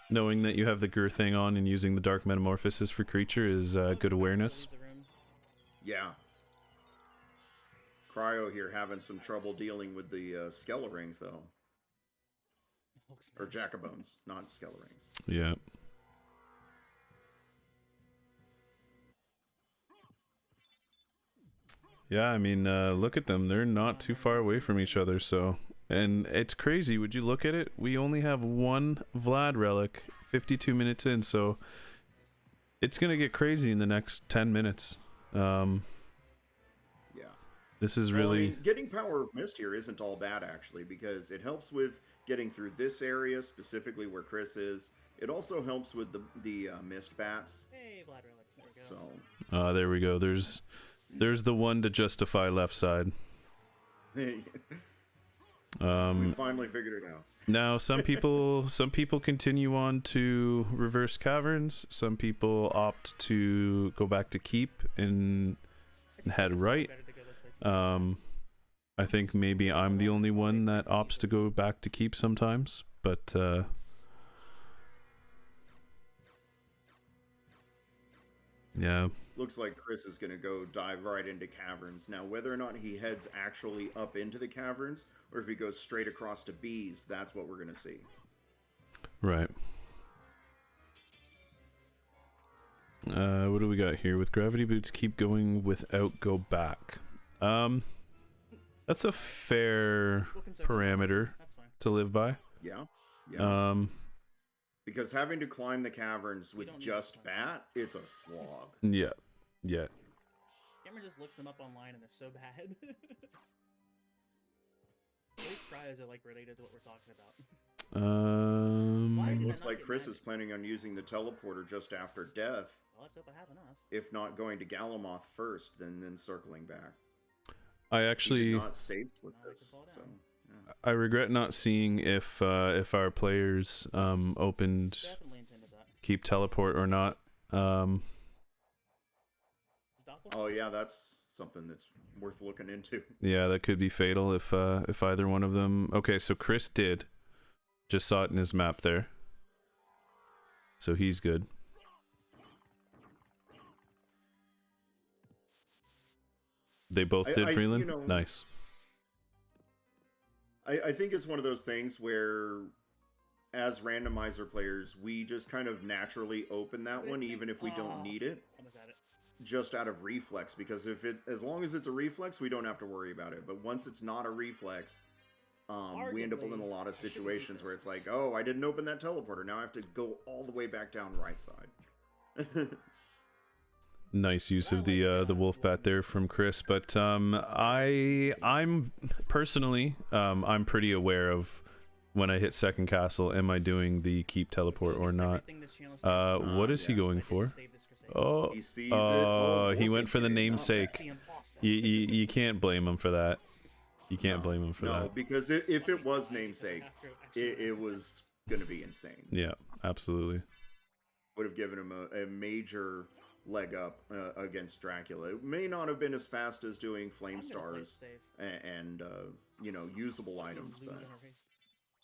Speaker 1: knowing that you have the Gur thing on and using the Dark Metamorphosis for creature is good awareness.
Speaker 4: Yeah. Cryo here having some trouble dealing with the Skelerings though. Or Jackabones, not Skelerings.
Speaker 1: Yeah. Yeah, I mean, look at them. They're not too far away from each other, so And it's crazy. Would you look at it? We only have one Vlad relic 52 minutes in, so it's going to get crazy in the next 10 minutes. Yeah. This is really...
Speaker 4: I mean, getting Power of Mist here isn't all bad, actually, because it helps with getting through this area, specifically where Chris is. It also helps with the Mist Bats.
Speaker 3: Hey, Vlad relic. There we go.
Speaker 4: So...
Speaker 1: there we go. There's the one to justify left side.
Speaker 4: We finally figured it out.
Speaker 1: Now, some people continue on to reverse caverns. Some people opt to go back to keep and head right. I think maybe I'm the only one that opts to go back to keep sometimes, but yeah.
Speaker 4: Looks like Chris is going to go dive right into caverns. Now, whether or not he heads actually up into the caverns, or if he goes straight across to bees, that's what we're going to see.
Speaker 1: Right. What do we got here? With gravity boots, keep going. Without, go back. That's a fair parameter to live by.
Speaker 4: Yeah. Yeah. Because having to climb the caverns with just bat, it's a slog.
Speaker 1: Yeah. Yeah.
Speaker 3: Cameron just looks them up online and they're so bad. At least cryos are like related to what we're talking about.
Speaker 4: Looks like Chris is planning on using the teleporter just after death.
Speaker 3: Well, let's hope I have enough.
Speaker 4: If not going to Galamoth first, then circling back.
Speaker 1: I actually
Speaker 4: not safe with this. So, yeah.
Speaker 1: I regret not seeing if our players opened keep teleport or not.
Speaker 4: Oh yeah, that's something that's worth looking into.
Speaker 1: Yeah, that could be fatal if either one of them. Okay, so Chris did. Just saw it in his map there. So he's good. They both did, Freeland?
Speaker 4: You know,
Speaker 1: nice.
Speaker 4: I think it's one of those things where, as randomizer players, we just kind of naturally open that one, even if we don't need it. Just out of reflex, because as long as it's a reflex, we don't have to worry about it. But once it's not a reflex, we end up in a lot of situations where it's like, oh, I didn't open that teleporter. Now I have to go all the way back down right side.
Speaker 1: Nice use of the wolf bat there from Chris, but I'm personally I'm pretty aware of when I hit second castle, am I doing the keep teleport or not? What is he going for? He went for the namesake. You can't blame him for that. You can't blame him for that.
Speaker 4: No, because if it was namesake, it was going to be insane.
Speaker 1: Yeah, absolutely.
Speaker 4: Would have given him a major leg up against Dracula. It may not have been as fast as doing flame stars and usable items, but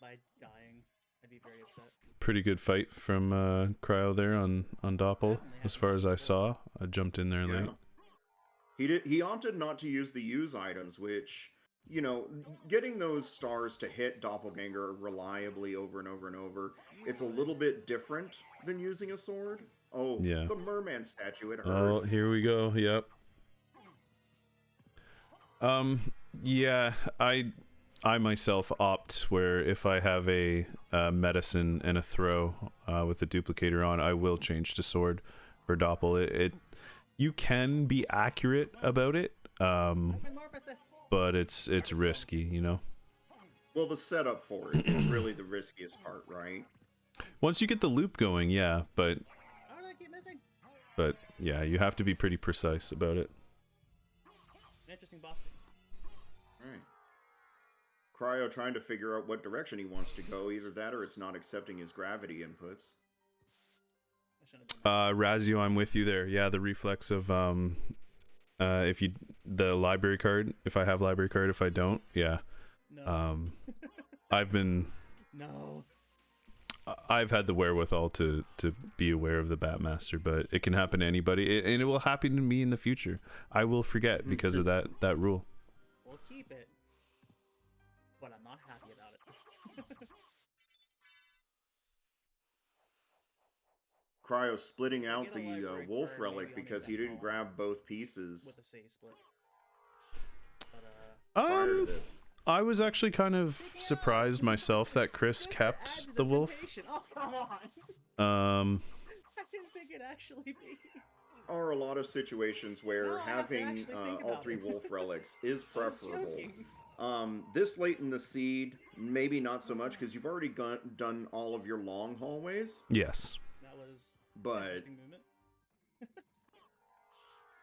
Speaker 3: by dying, I'd be very upset.
Speaker 1: Pretty good fight from Cryo there on Doppel, as far as I saw. I jumped in there late.
Speaker 4: He opted not to use the use items, which, you know, getting those stars to hit Doppelganger reliably over and over and over, it's a little bit different than using a sword. Oh, yeah. The merman statue, it hurts.
Speaker 1: Oh, here we go. Yep. Yeah, I myself opt where if I have a medicine and a throw with the duplicator on, I will change to sword for Doppel. You can be accurate about it, but it's risky, you know.
Speaker 4: Well, the setup for it is really the riskiest part, right?
Speaker 1: Once you get the loop going, yeah, but yeah, you have to be pretty precise about it.
Speaker 3: An interesting boss.
Speaker 4: Right. Cryo trying to figure out what direction he wants to go. Either that or it's not accepting his gravity inputs.
Speaker 1: Razio, I'm with you there. Yeah, the reflex of if you the library card, if I have library card, if I don't, yeah.
Speaker 3: No.
Speaker 1: I've had the wherewithal to be aware of the Batmaster, but it can happen to anybody, and it will happen to me in the future. I will forget because of that rule.
Speaker 3: We'll keep it, but I'm not happy about it.
Speaker 4: Cryo splitting out the wolf relic because he didn't grab both pieces.
Speaker 3: With a save split.
Speaker 1: I was actually kind of surprised myself that Chris kept the wolf.
Speaker 3: Oh, come on. I didn't think it'd actually be.
Speaker 4: Are a lot of situations where
Speaker 3: No, I have to
Speaker 4: having
Speaker 3: actually think
Speaker 4: all
Speaker 3: about
Speaker 4: 3
Speaker 3: it.
Speaker 4: wolf relics is
Speaker 3: I was
Speaker 4: preferable.
Speaker 3: joking.
Speaker 4: This late in the seed, maybe not so much because you've already done all of your long hallways.
Speaker 1: Yes.
Speaker 3: That was an
Speaker 4: But
Speaker 3: interesting movement.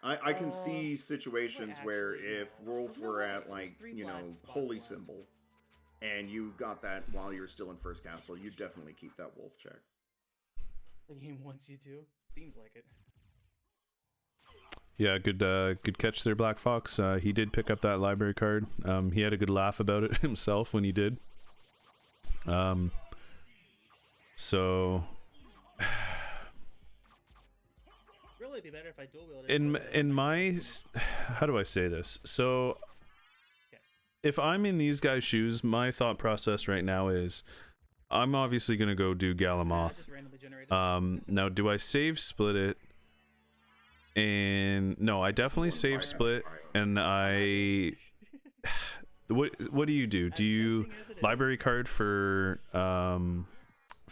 Speaker 4: I can see situations where if wolves were at, like, you know, holy
Speaker 3: left.
Speaker 4: symbol, and you got that while you're still in first castle, you'd definitely keep that wolf check.
Speaker 3: The game wants you to. Seems like it.
Speaker 1: Yeah, good catch there, Black Fox. He did pick up that library card. He had a good laugh about it himself when he did. So
Speaker 3: Really, it'd be better if I dual wielded.
Speaker 1: in my, how do I say this? So if I'm in these guys' shoes, my thought process right now is I'm obviously gonna go do Galamoth. Now do I save split it? And no, I definitely save split, and I what do you do? Do you library card for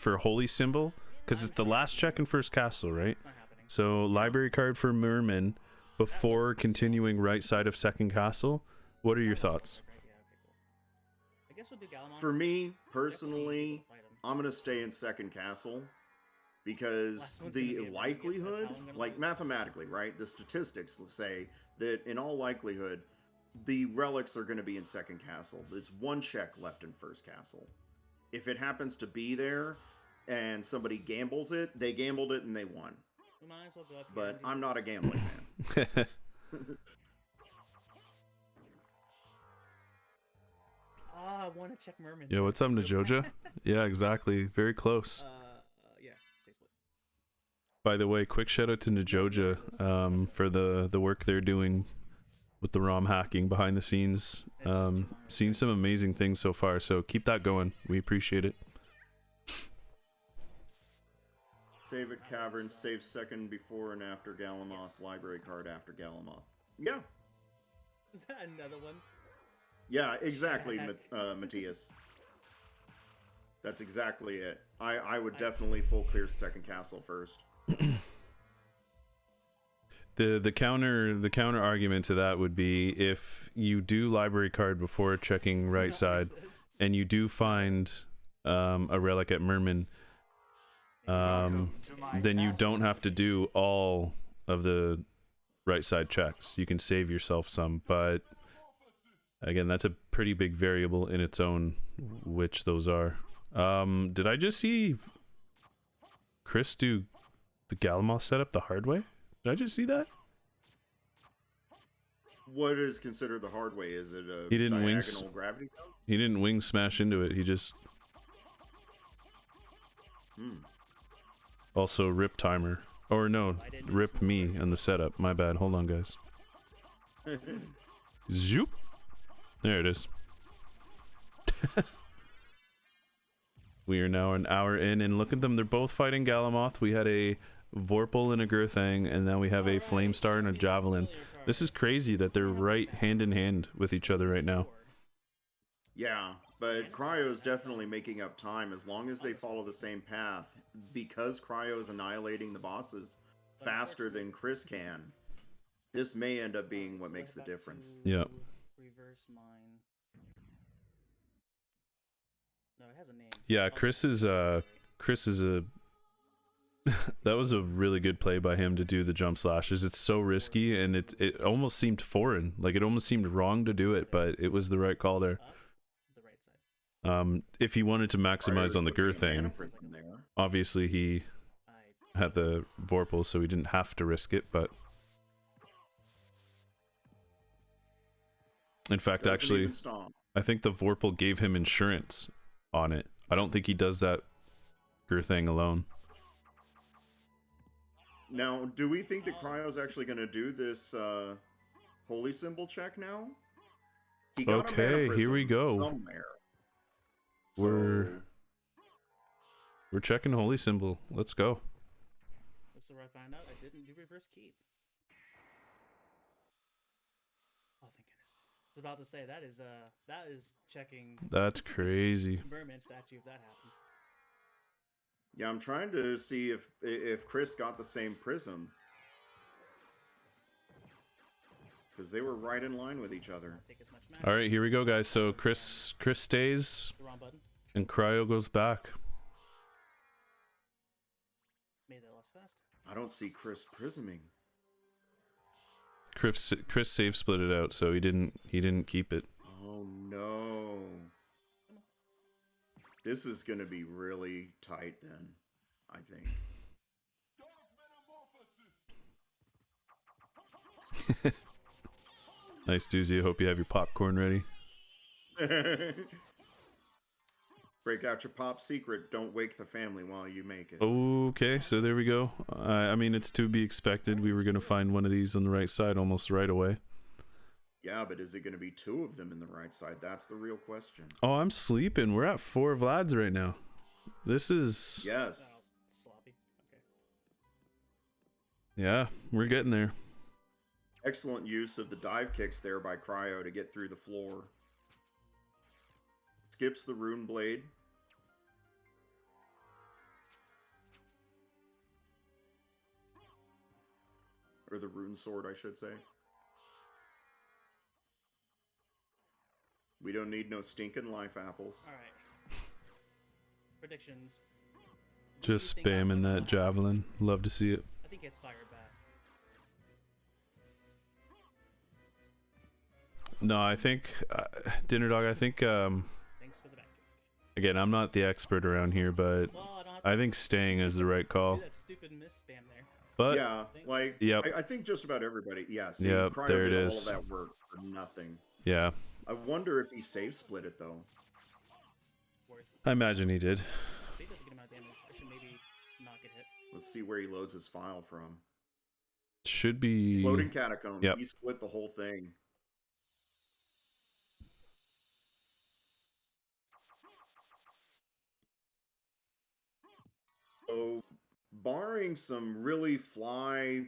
Speaker 1: holy symbol? Because it's the last check in first castle, right? So library card for Merman before continuing right side of second castle. What are your thoughts?
Speaker 4: For me personally, I'm gonna stay in second castle because the likelihood, like mathematically, right? The statistics say that in all likelihood, the relics are going to be in second castle. There's 1 check left in first castle. If it happens to be there and somebody gambles it, they gambled it and they won. But I'm not a gambling man.
Speaker 3: I want to check Merman.
Speaker 1: Yeah, what's up, Najoja? Yeah, exactly. Very close.
Speaker 3: Yeah, stay split.
Speaker 1: By the way, quick shout out to Najoja for the work they're doing with the ROM hacking behind the scenes. Seen some amazing things so far, so keep that going. We appreciate it.
Speaker 4: Save at Cavern, save second before and after Galamoth, library card after Galamoth. Yeah.
Speaker 3: Is that another one?
Speaker 4: Yeah, exactly, Matthias. That's exactly it. I would definitely full clear second castle first.
Speaker 1: The counter argument to that would be if you do library card before checking right side, and you do find a relic at Merman, then you don't have to do all of the right side checks. You can save yourself some, but again, that's a pretty big variable in its own, which those are. Did I just see Chris do the Galamoth setup the hard way? Did I just see that?
Speaker 4: What is considered the hard way? Is it a
Speaker 1: he didn't
Speaker 4: diagonal gravity?
Speaker 1: He didn't wing smash into it. He just also rip timer. Or no, rip me on the setup. My bad. Hold on, guys. Zoop. There it is. We are now an hour in, and look at them. They're both fighting Galamoth. We had a Vorpal and a Girthang, and now we have a Flamestar and a Javelin. This is crazy that they're right hand in hand with each other right now.
Speaker 4: Yeah, but Cryo's definitely making up time as long as they follow the same path. Because Cryo's annihilating the bosses faster than Chris can, this may end up being what makes the difference.
Speaker 1: Yeah.
Speaker 3: Reverse mine. No, it has a name.
Speaker 1: Yeah, Chris is a that was a really good play by him to do the jump slashes. It's so risky, and it almost seemed foreign. Like, it almost seemed wrong to do it, but it was the right call there.
Speaker 3: The right side.
Speaker 1: If he wanted to maximize on the Girthang, obviously he had the Vorpal, so he didn't have to risk it, but in fact, actually, I think the Vorpal gave him insurance on it. I don't think he does that Girthang alone.
Speaker 4: Now, do we think that Cryo's actually going to do this holy symbol check now? He got
Speaker 1: okay, here we go.
Speaker 4: Somewhere.
Speaker 1: We're checking holy symbol. Let's go.
Speaker 3: This is where I found out I didn't do reverse keep. Oh, thank goodness. was about to say that is checking.
Speaker 1: That's crazy.
Speaker 3: Merman statue if that happened.
Speaker 4: Yeah, I'm trying to see if Chris got the same prism. Because they were right in line with each other.
Speaker 1: All right, here we go, guys. So Chris stays, and Cryo goes back.
Speaker 3: Made that less fast.
Speaker 4: I don't see Chris prisming.
Speaker 1: Chris save split it out, so he didn't keep it.
Speaker 4: Oh no! This is gonna be really tight then, I think.
Speaker 1: Nice, Doozy. I hope you have your popcorn ready.
Speaker 4: Break out your pop secret. Don't wake the family while you make it.
Speaker 1: Okay, so there we go. I mean, it's to be expected. We were going to find one of these on the right side almost right away.
Speaker 4: Yeah, but is it going to be two of them in the right side? That's the real question.
Speaker 1: Oh, I'm sleeping. We're at 4 Vlads right now. This is...
Speaker 4: Yes.
Speaker 3: Oh, sloppy. Okay.
Speaker 1: Yeah, we're getting there.
Speaker 4: Excellent use of the dive kicks there by Cryo to get through the floor. Skips the rune blade. Or the rune sword, I should say. We don't need no stinking life apples.
Speaker 3: Alright. Predictions.
Speaker 1: Just spamming that javelin. Love to see it.
Speaker 3: I think it's fired back.
Speaker 1: No, I think... DinnerDog, I think...
Speaker 3: Thanks for the back kick.
Speaker 1: Again, I'm not the expert around here, but I think staying is the right call.
Speaker 3: That stupid miss spam there.
Speaker 1: But
Speaker 4: yeah, like
Speaker 1: yep.
Speaker 4: I think just about everybody. Yeah, see,
Speaker 1: yep,
Speaker 4: Cryo
Speaker 1: there it
Speaker 4: did
Speaker 1: is.
Speaker 4: all of that work for nothing.
Speaker 1: Yeah.
Speaker 4: I wonder if he save split it though.
Speaker 1: I imagine he did.
Speaker 3: So he does a good amount of damage. I should maybe not get hit.
Speaker 4: Let's see where he loads his file from.
Speaker 1: Should be
Speaker 4: Floating catacombs.
Speaker 1: Yep.
Speaker 4: He split the whole thing. So, barring some really fly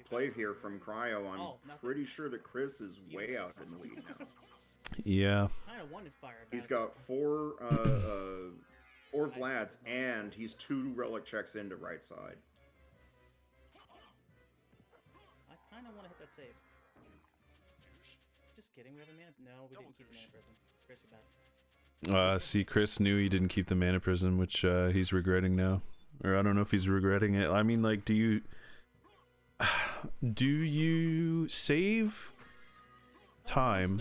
Speaker 4: play here from Cryo, I'm pretty sure that Chris is way out in the lead now.
Speaker 1: Yeah.
Speaker 3: Kind of wanted fire.
Speaker 4: He's got four Vlads, and he's 2 relic checks into right side.
Speaker 3: I kind of want to hit that save. Just kidding. We have a mana. No, we didn't keep the mana prism. Chris, you're bad.
Speaker 1: See, Chris knew he didn't keep the mana prism, which he's regretting now. Or I don't know if he's regretting it. I mean, like, do you save time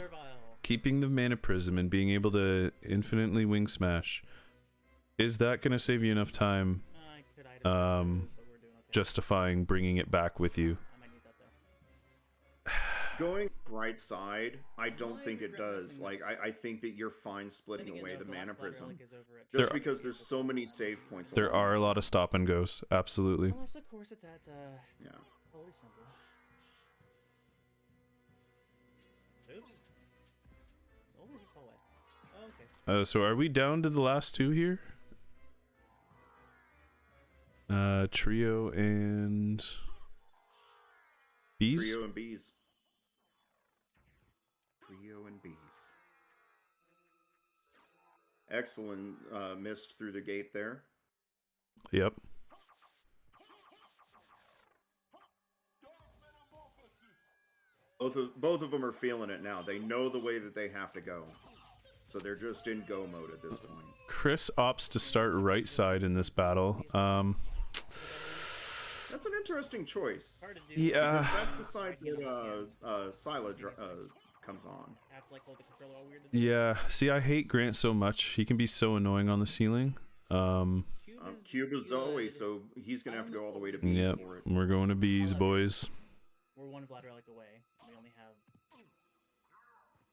Speaker 1: keeping the mana prism and being able to infinitely wing smash? Is that going to save you enough time justifying bringing it back with you?
Speaker 4: Going right side, I don't think it does. Like, I think that you're fine splitting away the mana prism. Just because there's so many save points.
Speaker 1: There are a lot of stop and goes, absolutely.
Speaker 3: Unless, of course, it's at,
Speaker 4: yeah.
Speaker 3: Holy Symbol. Oops. It's always this whole way. Oh, okay.
Speaker 1: So are we down to the last 2 here? Trio and... Bees?
Speaker 4: Trio and bees. Trio and bees. Excellent missed through the gate there.
Speaker 1: Yep.
Speaker 4: Both of them are feeling it now. They know the way that they have to go. So they're just in go mode at this point.
Speaker 1: Chris opts to start right side in this battle.
Speaker 4: That's an interesting choice.
Speaker 1: Yeah.
Speaker 4: Because that's the side that Scylla comes on.
Speaker 1: Yeah. See, I hate Grant so much. He can be so annoying on the ceiling.
Speaker 4: Cube is Zoe, so he's going to have to go all the way to bees for it.
Speaker 1: We're going to bees, boys.
Speaker 3: We're 1 Vlad relic away. We only have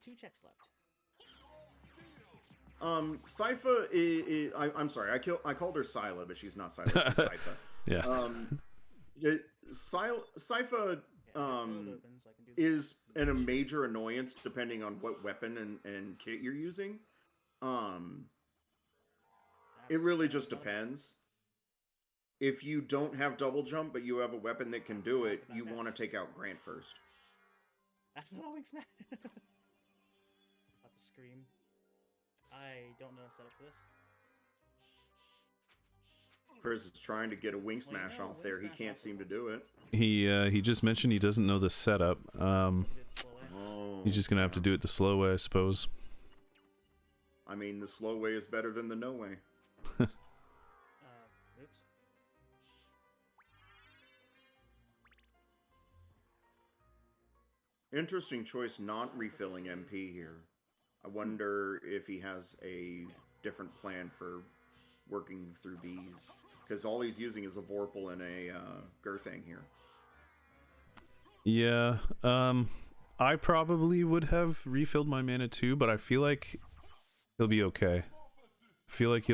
Speaker 3: 2 checks left.
Speaker 4: Sypha I'm sorry, I called her Scylla, but she's not Scylla, she's Sypha.
Speaker 1: Yeah.
Speaker 4: Sypha is a major annoyance depending on what weapon and kit you're using. It really just depends. If you don't have double jump, but you have a weapon that can do it, you want to take out Grant first.
Speaker 3: That's not a wing smash. about to scream. I don't know a setup for this.
Speaker 4: Chris is trying to get a wing smash off there. He can't seem to do it.
Speaker 1: He just mentioned he doesn't know the setup. He's just gonna have to do it the slow way, I suppose.
Speaker 4: I mean, the slow way is better than the no way.
Speaker 3: Oops.
Speaker 4: Interesting choice not refilling MP here. I wonder if he has a different plan for working through bees. Because all he's using is a Vorpal and a Girthang here.
Speaker 1: Yeah, I probably would have refilled my mana too, but I feel like he'll be okay.
Speaker 4: As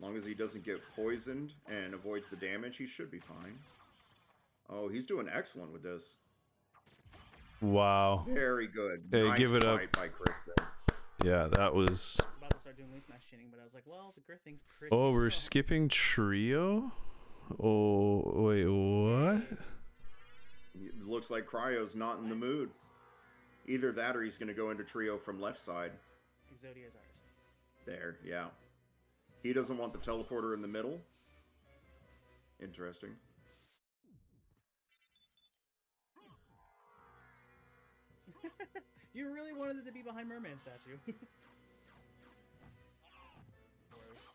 Speaker 4: long as he doesn't get poisoned and avoids the damage, he should be fine. Oh, he's doing excellent with this.
Speaker 1: Wow.
Speaker 4: Very good.
Speaker 1: Hey,
Speaker 4: nice
Speaker 1: give it up.
Speaker 4: fight by Chris there.
Speaker 1: Yeah, that was...
Speaker 3: I was about to start doing wing smash chaining, but I was like, well, the Girthing's pretty
Speaker 1: Oh, we're
Speaker 3: strong.
Speaker 1: skipping trio? Oh, wait, what?
Speaker 4: It looks like Cryo's not in the mood. Either that or he's going to go into trio from left side.
Speaker 3: Exodia is ours.
Speaker 4: There, yeah. He doesn't want the teleporter in the middle. Interesting.
Speaker 3: You really wanted it to be behind Merman statue. Gross.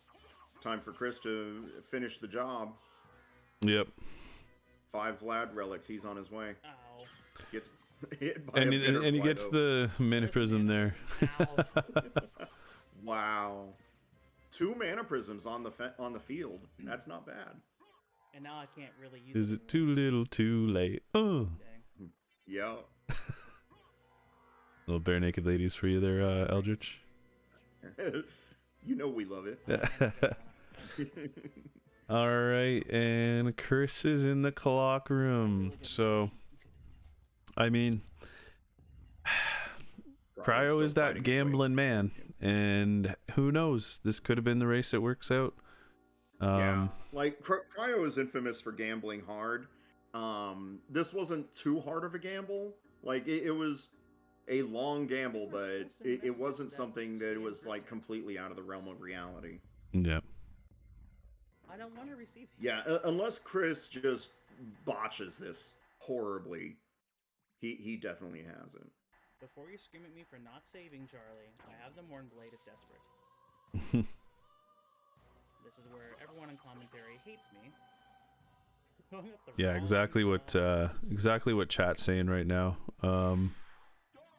Speaker 4: Time for Chris to finish the job.
Speaker 1: Yep.
Speaker 4: 5 Vlad relics. He's on his way.
Speaker 3: Ow.
Speaker 4: Gets hit by
Speaker 1: And,
Speaker 4: a bitter
Speaker 1: and he gets
Speaker 4: Fido.
Speaker 1: the mana prism there.
Speaker 3: Ow.
Speaker 4: Wow. 2 mana prisms on the field. That's not bad.
Speaker 3: And now I can't really use
Speaker 1: Is
Speaker 3: it
Speaker 1: it too little too late? Oh.
Speaker 3: Dang.
Speaker 4: Yeah.
Speaker 1: Little bare naked ladies for you there, Eldritch.
Speaker 4: You know we love it.
Speaker 1: All right, and Chris is in the clock room. So, I mean, Cryo is that gambling man, and who knows? This could have been the race that works out.
Speaker 4: Yeah, like Cryo is infamous for gambling hard. This wasn't too hard of a gamble. Like it was a long gamble, but it wasn't something that was like completely out of the realm of reality.
Speaker 1: Yeah.
Speaker 3: I don't want to receive these.
Speaker 4: Yeah, unless Chris just botches this horribly, he definitely hasn't.
Speaker 3: Before you scream at me for not saving Charlie, I have the Morn Blade if desperate. This is where everyone in commentary hates me.
Speaker 1: Yeah, exactly what chat's saying right now.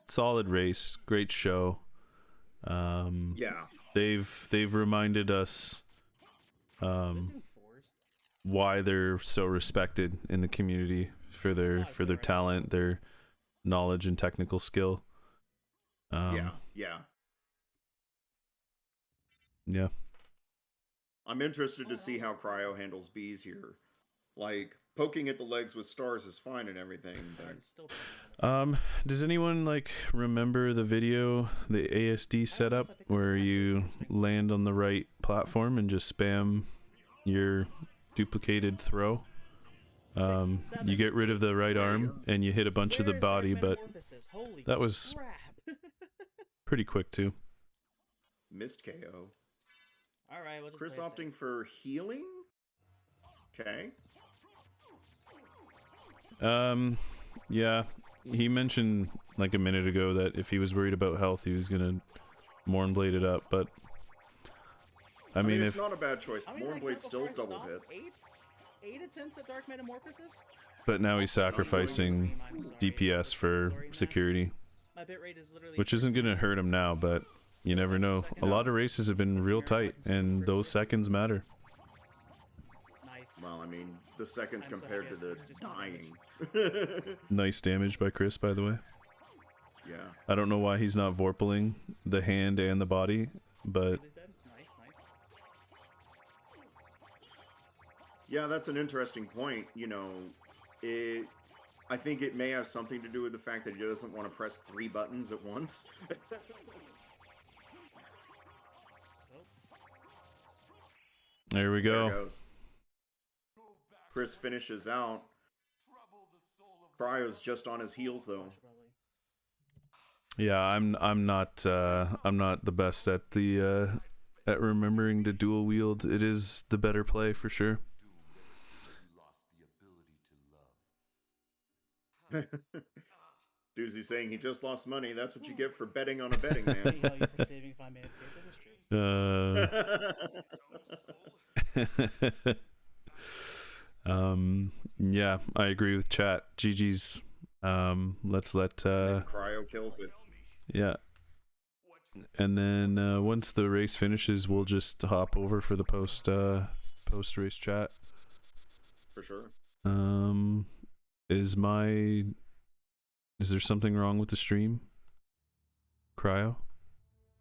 Speaker 1: Solid race, great show.
Speaker 4: Yeah,
Speaker 1: they've reminded us why they're so respected in the community for their talent, their knowledge and technical skill.
Speaker 4: Yeah. I'm interested to see how Cryo handles bees here. Like, poking at the legs with stars is fine and everything, but...
Speaker 1: Does anyone, like, remember the video, the ASD setup, where you land on the right platform and just spam your duplicated throw? You get rid of the right arm and you hit a bunch of the body, but that was pretty quick, too.
Speaker 4: Missed KO.
Speaker 3: Alright, we'll just
Speaker 4: Chris
Speaker 3: play it
Speaker 4: opting
Speaker 3: safe.
Speaker 4: for healing? Okay.
Speaker 1: Yeah, he mentioned like a minute ago that if he was worried about health, he was gonna Mournblade it up, but I mean
Speaker 4: it's
Speaker 1: if
Speaker 4: not a bad choice.
Speaker 3: I mean,
Speaker 4: Mournblade still
Speaker 3: before I
Speaker 4: double
Speaker 3: stop,
Speaker 4: hits.
Speaker 3: 8 attempts at Dark Metamorphosis?
Speaker 1: but now he's sacrificing DPS for security,
Speaker 3: My bitrate is literally
Speaker 1: which isn't gonna hurt him now, but you never know. A lot of races have been real tight, and those seconds matter.
Speaker 3: nice.
Speaker 4: Well, I mean, the seconds
Speaker 3: I'm so
Speaker 4: compared to
Speaker 3: happy
Speaker 4: the
Speaker 3: I just
Speaker 4: dying.
Speaker 1: Nice damage by Chris, by the way.
Speaker 4: Yeah.
Speaker 1: I don't know why he's not Vorpaling the hand and the body, but
Speaker 3: He's dead. Nice.
Speaker 4: Yeah, that's an interesting point. You know, I think it may have something to do with the fact that he doesn't want to press 3 buttons at once.
Speaker 1: there we
Speaker 4: There it
Speaker 1: go.
Speaker 4: goes. Chris finishes out. Cryo's just on his heels, though.
Speaker 1: Yeah, I'm not the best at the at remembering to dual wield. It is the better play for sure.
Speaker 4: Doozy saying he just lost money. That's what you get for betting on a betting man.
Speaker 3: You for saving 5 mana this is true.
Speaker 1: Yeah, I agree with chat. GG's. Let's let
Speaker 4: Cryo kills it.
Speaker 1: Yeah. And then once the race finishes, we'll just hop over for the post race chat.
Speaker 4: For sure.
Speaker 1: Is there something wrong with the stream? Cryo?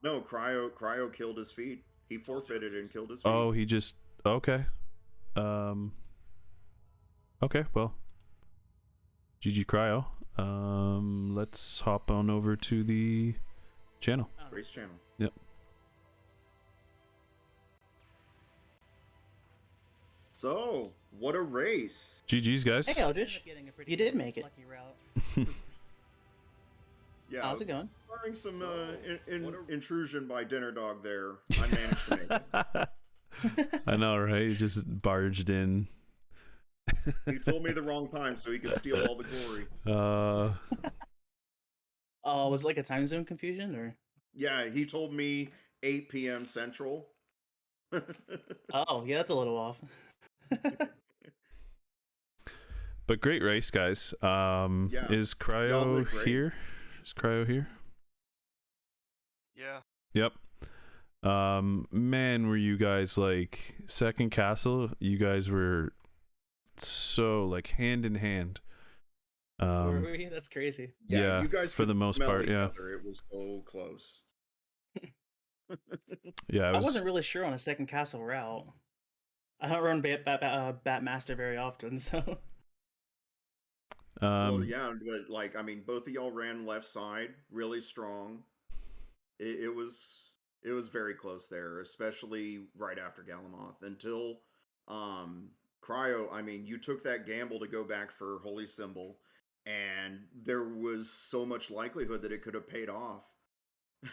Speaker 4: No, Cryo killed his feed. He forfeited and killed his feed.
Speaker 1: Oh, he just okay. Okay, well. GG Cryo. Let's hop on over to the channel.
Speaker 4: Race channel.
Speaker 1: Yep.
Speaker 4: So, what a race.
Speaker 1: GG's, guys.
Speaker 3: Hey, Eldritch. You did make it. Lucky route.
Speaker 4: Yeah.
Speaker 3: How's it going?
Speaker 4: Barring some intrusion by DinnerDog there, I managed to make it.
Speaker 1: I know, right? He just barged in.
Speaker 4: He told me the wrong time so he could steal all the glory.
Speaker 3: Was it like a time zone confusion or?
Speaker 4: Yeah, he told me 8 p.m. Central.
Speaker 3: Oh, yeah, that's a little off.
Speaker 1: But great race, guys.
Speaker 4: Yeah.
Speaker 1: Is Cryo here? Is Cryo here?
Speaker 5: Yeah.
Speaker 1: Yep. Man, were you guys like second castle? You guys were so like hand in hand.
Speaker 3: That's crazy.
Speaker 1: Yeah,
Speaker 4: you guys
Speaker 1: for the most part, yeah.
Speaker 4: It was so close.
Speaker 1: Yeah,
Speaker 3: I wasn't really sure on a second castle route. I don't run Batmaster very often, so.
Speaker 4: Well, yeah, but like I mean, both of y'all ran left side really strong. It was very close there, especially right after Galamoth until Cryo. I mean, you took that gamble to go back for Holy Symbol, and there was so much likelihood that it could have paid off.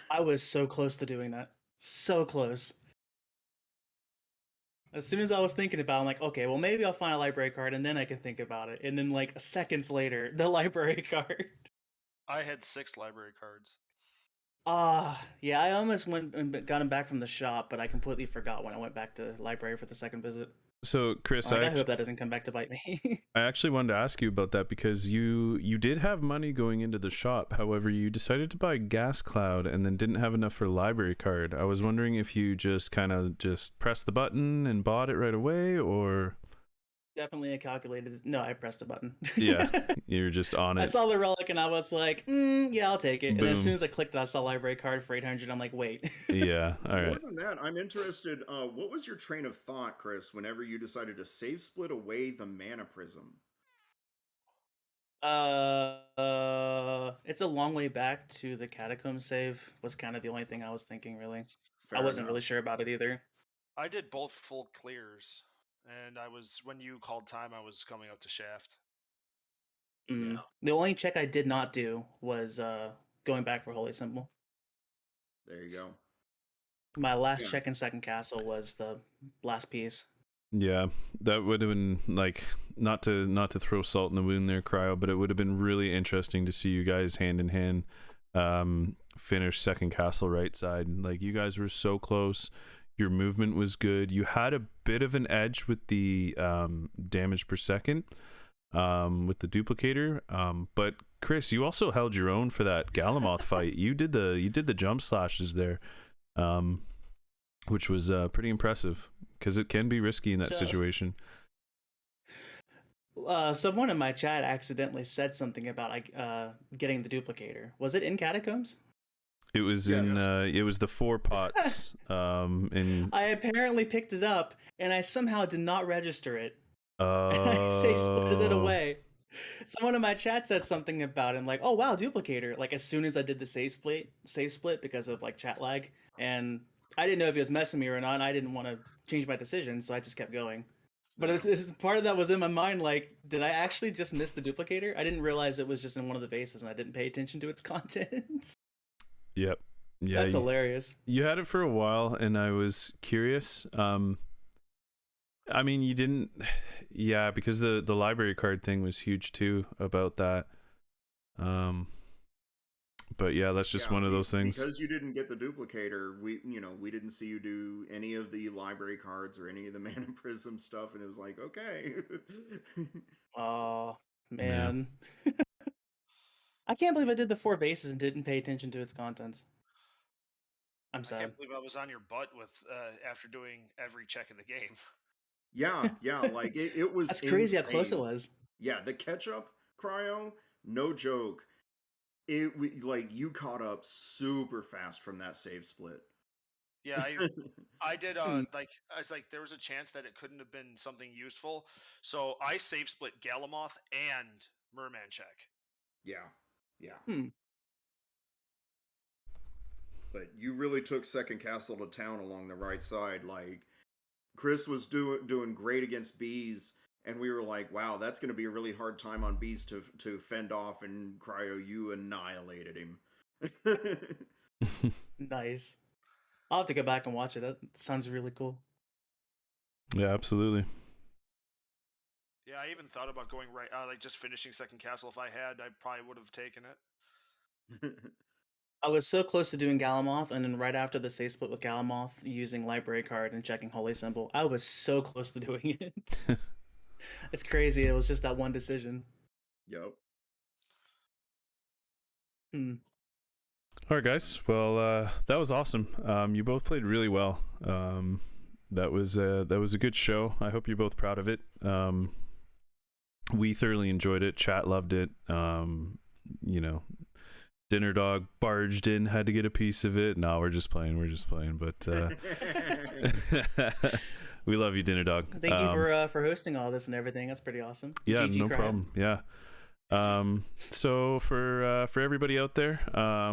Speaker 3: I was so close to doing that. So close. As soon as I was thinking about it, I'm like, okay, well, maybe I'll find a library card and then I can think about it. And then, like, seconds later, the library card.
Speaker 5: I had 6 library cards.
Speaker 3: Yeah, I almost went and got him back from the shop, but I completely forgot when I went back to library for the second visit.
Speaker 1: So, Chris,
Speaker 3: I hope that doesn't come back to bite me.
Speaker 1: I actually wanted to ask you about that because you did have money going into the shop. However, you decided to buy Gas Cloud and then didn't have enough for library card. I was wondering if you just kind of just pressed the button and bought it right away, or...
Speaker 3: Definitely a calculated. No, I pressed a button.
Speaker 1: Yeah, you're just on it.
Speaker 3: I saw the relic and I was like, yeah, I'll take it.
Speaker 1: Boom.
Speaker 3: And then as soon as I clicked it, I saw library card for 800. I'm like, wait.
Speaker 1: Yeah, all right.
Speaker 4: More than that, I'm interested. What was your train of thought, Chris, whenever you decided to save split away the Mana Prism?
Speaker 3: It's a long way back to the Catacomb save. Was kind of the only thing I was thinking, really.
Speaker 4: Fair
Speaker 3: I wasn't
Speaker 4: enough.
Speaker 3: really sure about it either.
Speaker 5: I did both full clears, and when you called time, I was coming up to Shaft.
Speaker 3: Yeah. The only check I did not do was going back for Holy Symbol.
Speaker 4: There you go.
Speaker 3: My last check in second castle was the last piece.
Speaker 1: Yeah, that would have been like not to throw salt in the wound there, Cryo, but it would have been really interesting to see you guys hand in hand finish second castle right side. Like you guys were so close. Your movement was good. You had a bit of an edge with the damage per second with the duplicator. But Chris, you also held your own for that Galamoth fight. You did the jump slashes there, which was pretty impressive because it can be risky in that situation.
Speaker 3: Someone in my chat accidentally said something about getting the duplicator. Was it in Catacombs?
Speaker 1: It was it was the 4 pots. And
Speaker 3: I apparently picked it up, and I somehow did not register it. I say split it away. Someone in my chat said something about it, like, "Oh wow, duplicator!" Like as soon as I did the save split because of like chat lag, and I didn't know if he was messing me or not. And I didn't want to change my decision, so I just kept going. But it's part of that was in my mind, like, did I actually just miss the duplicator? I didn't realize it was just in one of the vases, and I didn't pay attention to its contents.
Speaker 1: Yep. Yeah,
Speaker 3: That's hilarious.
Speaker 1: You had it for a while, and I was curious. I mean, you didn't, yeah, because the library card thing was huge too about that. But yeah, that's just one of those things.
Speaker 4: Because you didn't get the duplicator, we didn't see you do any of the library cards or any of the Mana Prism stuff, and it was like, okay.
Speaker 3: Oh man. I can't believe I did the 4 vases and didn't pay attention to its contents. I'm sad.
Speaker 5: I can't believe I was on your butt with after doing every check in the game.
Speaker 4: Yeah, like it was.
Speaker 3: That's crazy
Speaker 4: insane.
Speaker 3: how close it was.
Speaker 4: Yeah, the catch-up cryo, no joke. Like you caught up super fast from that save split.
Speaker 5: Yeah, I did. Like I was like, there was a chance that it couldn't have been something useful, so I save split Galamoth and Merman check.
Speaker 4: Yeah. But you really took second castle to town along the right side. Like Chris was doing great against bees, and we were like, wow, that's going to be a really hard time on bees to fend off, and Cryo, you annihilated him.
Speaker 3: Nice. I'll have to go back and watch it. That sounds really cool.
Speaker 1: Yeah, absolutely.
Speaker 5: Yeah, I even thought about going right, like just finishing second castle. If I had, I probably would have taken it.
Speaker 3: I was so close to doing Galamoth, and then right after the save split with Galamoth, using library card and checking Holy Symbol, I was so close to doing it. It's crazy. It was just that one decision.
Speaker 4: Yep.
Speaker 1: All right, guys. Well, that was awesome. You both played really well. That was a good show. I hope you're both proud of it. We thoroughly enjoyed it. Chat loved it. DinnerDog barged in, had to get a piece of it. No, we're just playing. But we love you, DinnerDog.
Speaker 3: Thank you for hosting all this and everything. That's pretty awesome.
Speaker 1: Yeah,
Speaker 3: GG
Speaker 1: no
Speaker 3: Cryo.
Speaker 1: problem. Yeah. So for everybody out there,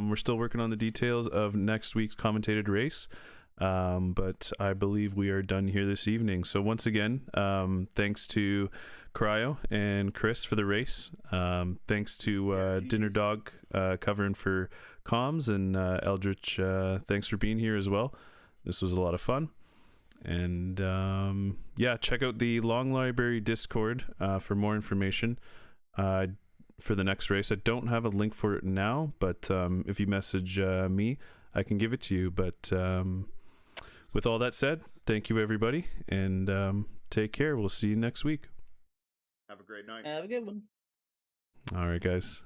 Speaker 1: we're still working on the details of next week's commentated race. But I believe we are done here this evening. So once again, thanks to Cryo and Chris for the race. Thanks to DinnerDog covering for comms, and Eldritch, thanks for being here as well. This was a lot of fun. And check out the Long Library Discord for more information for the next race. I don't have a link for it now, but if you message me, I can give it to you. But with all that said, thank you everybody, and take care. We'll see you next week.
Speaker 4: Have a great night.
Speaker 3: Have a good one.
Speaker 1: All right, guys.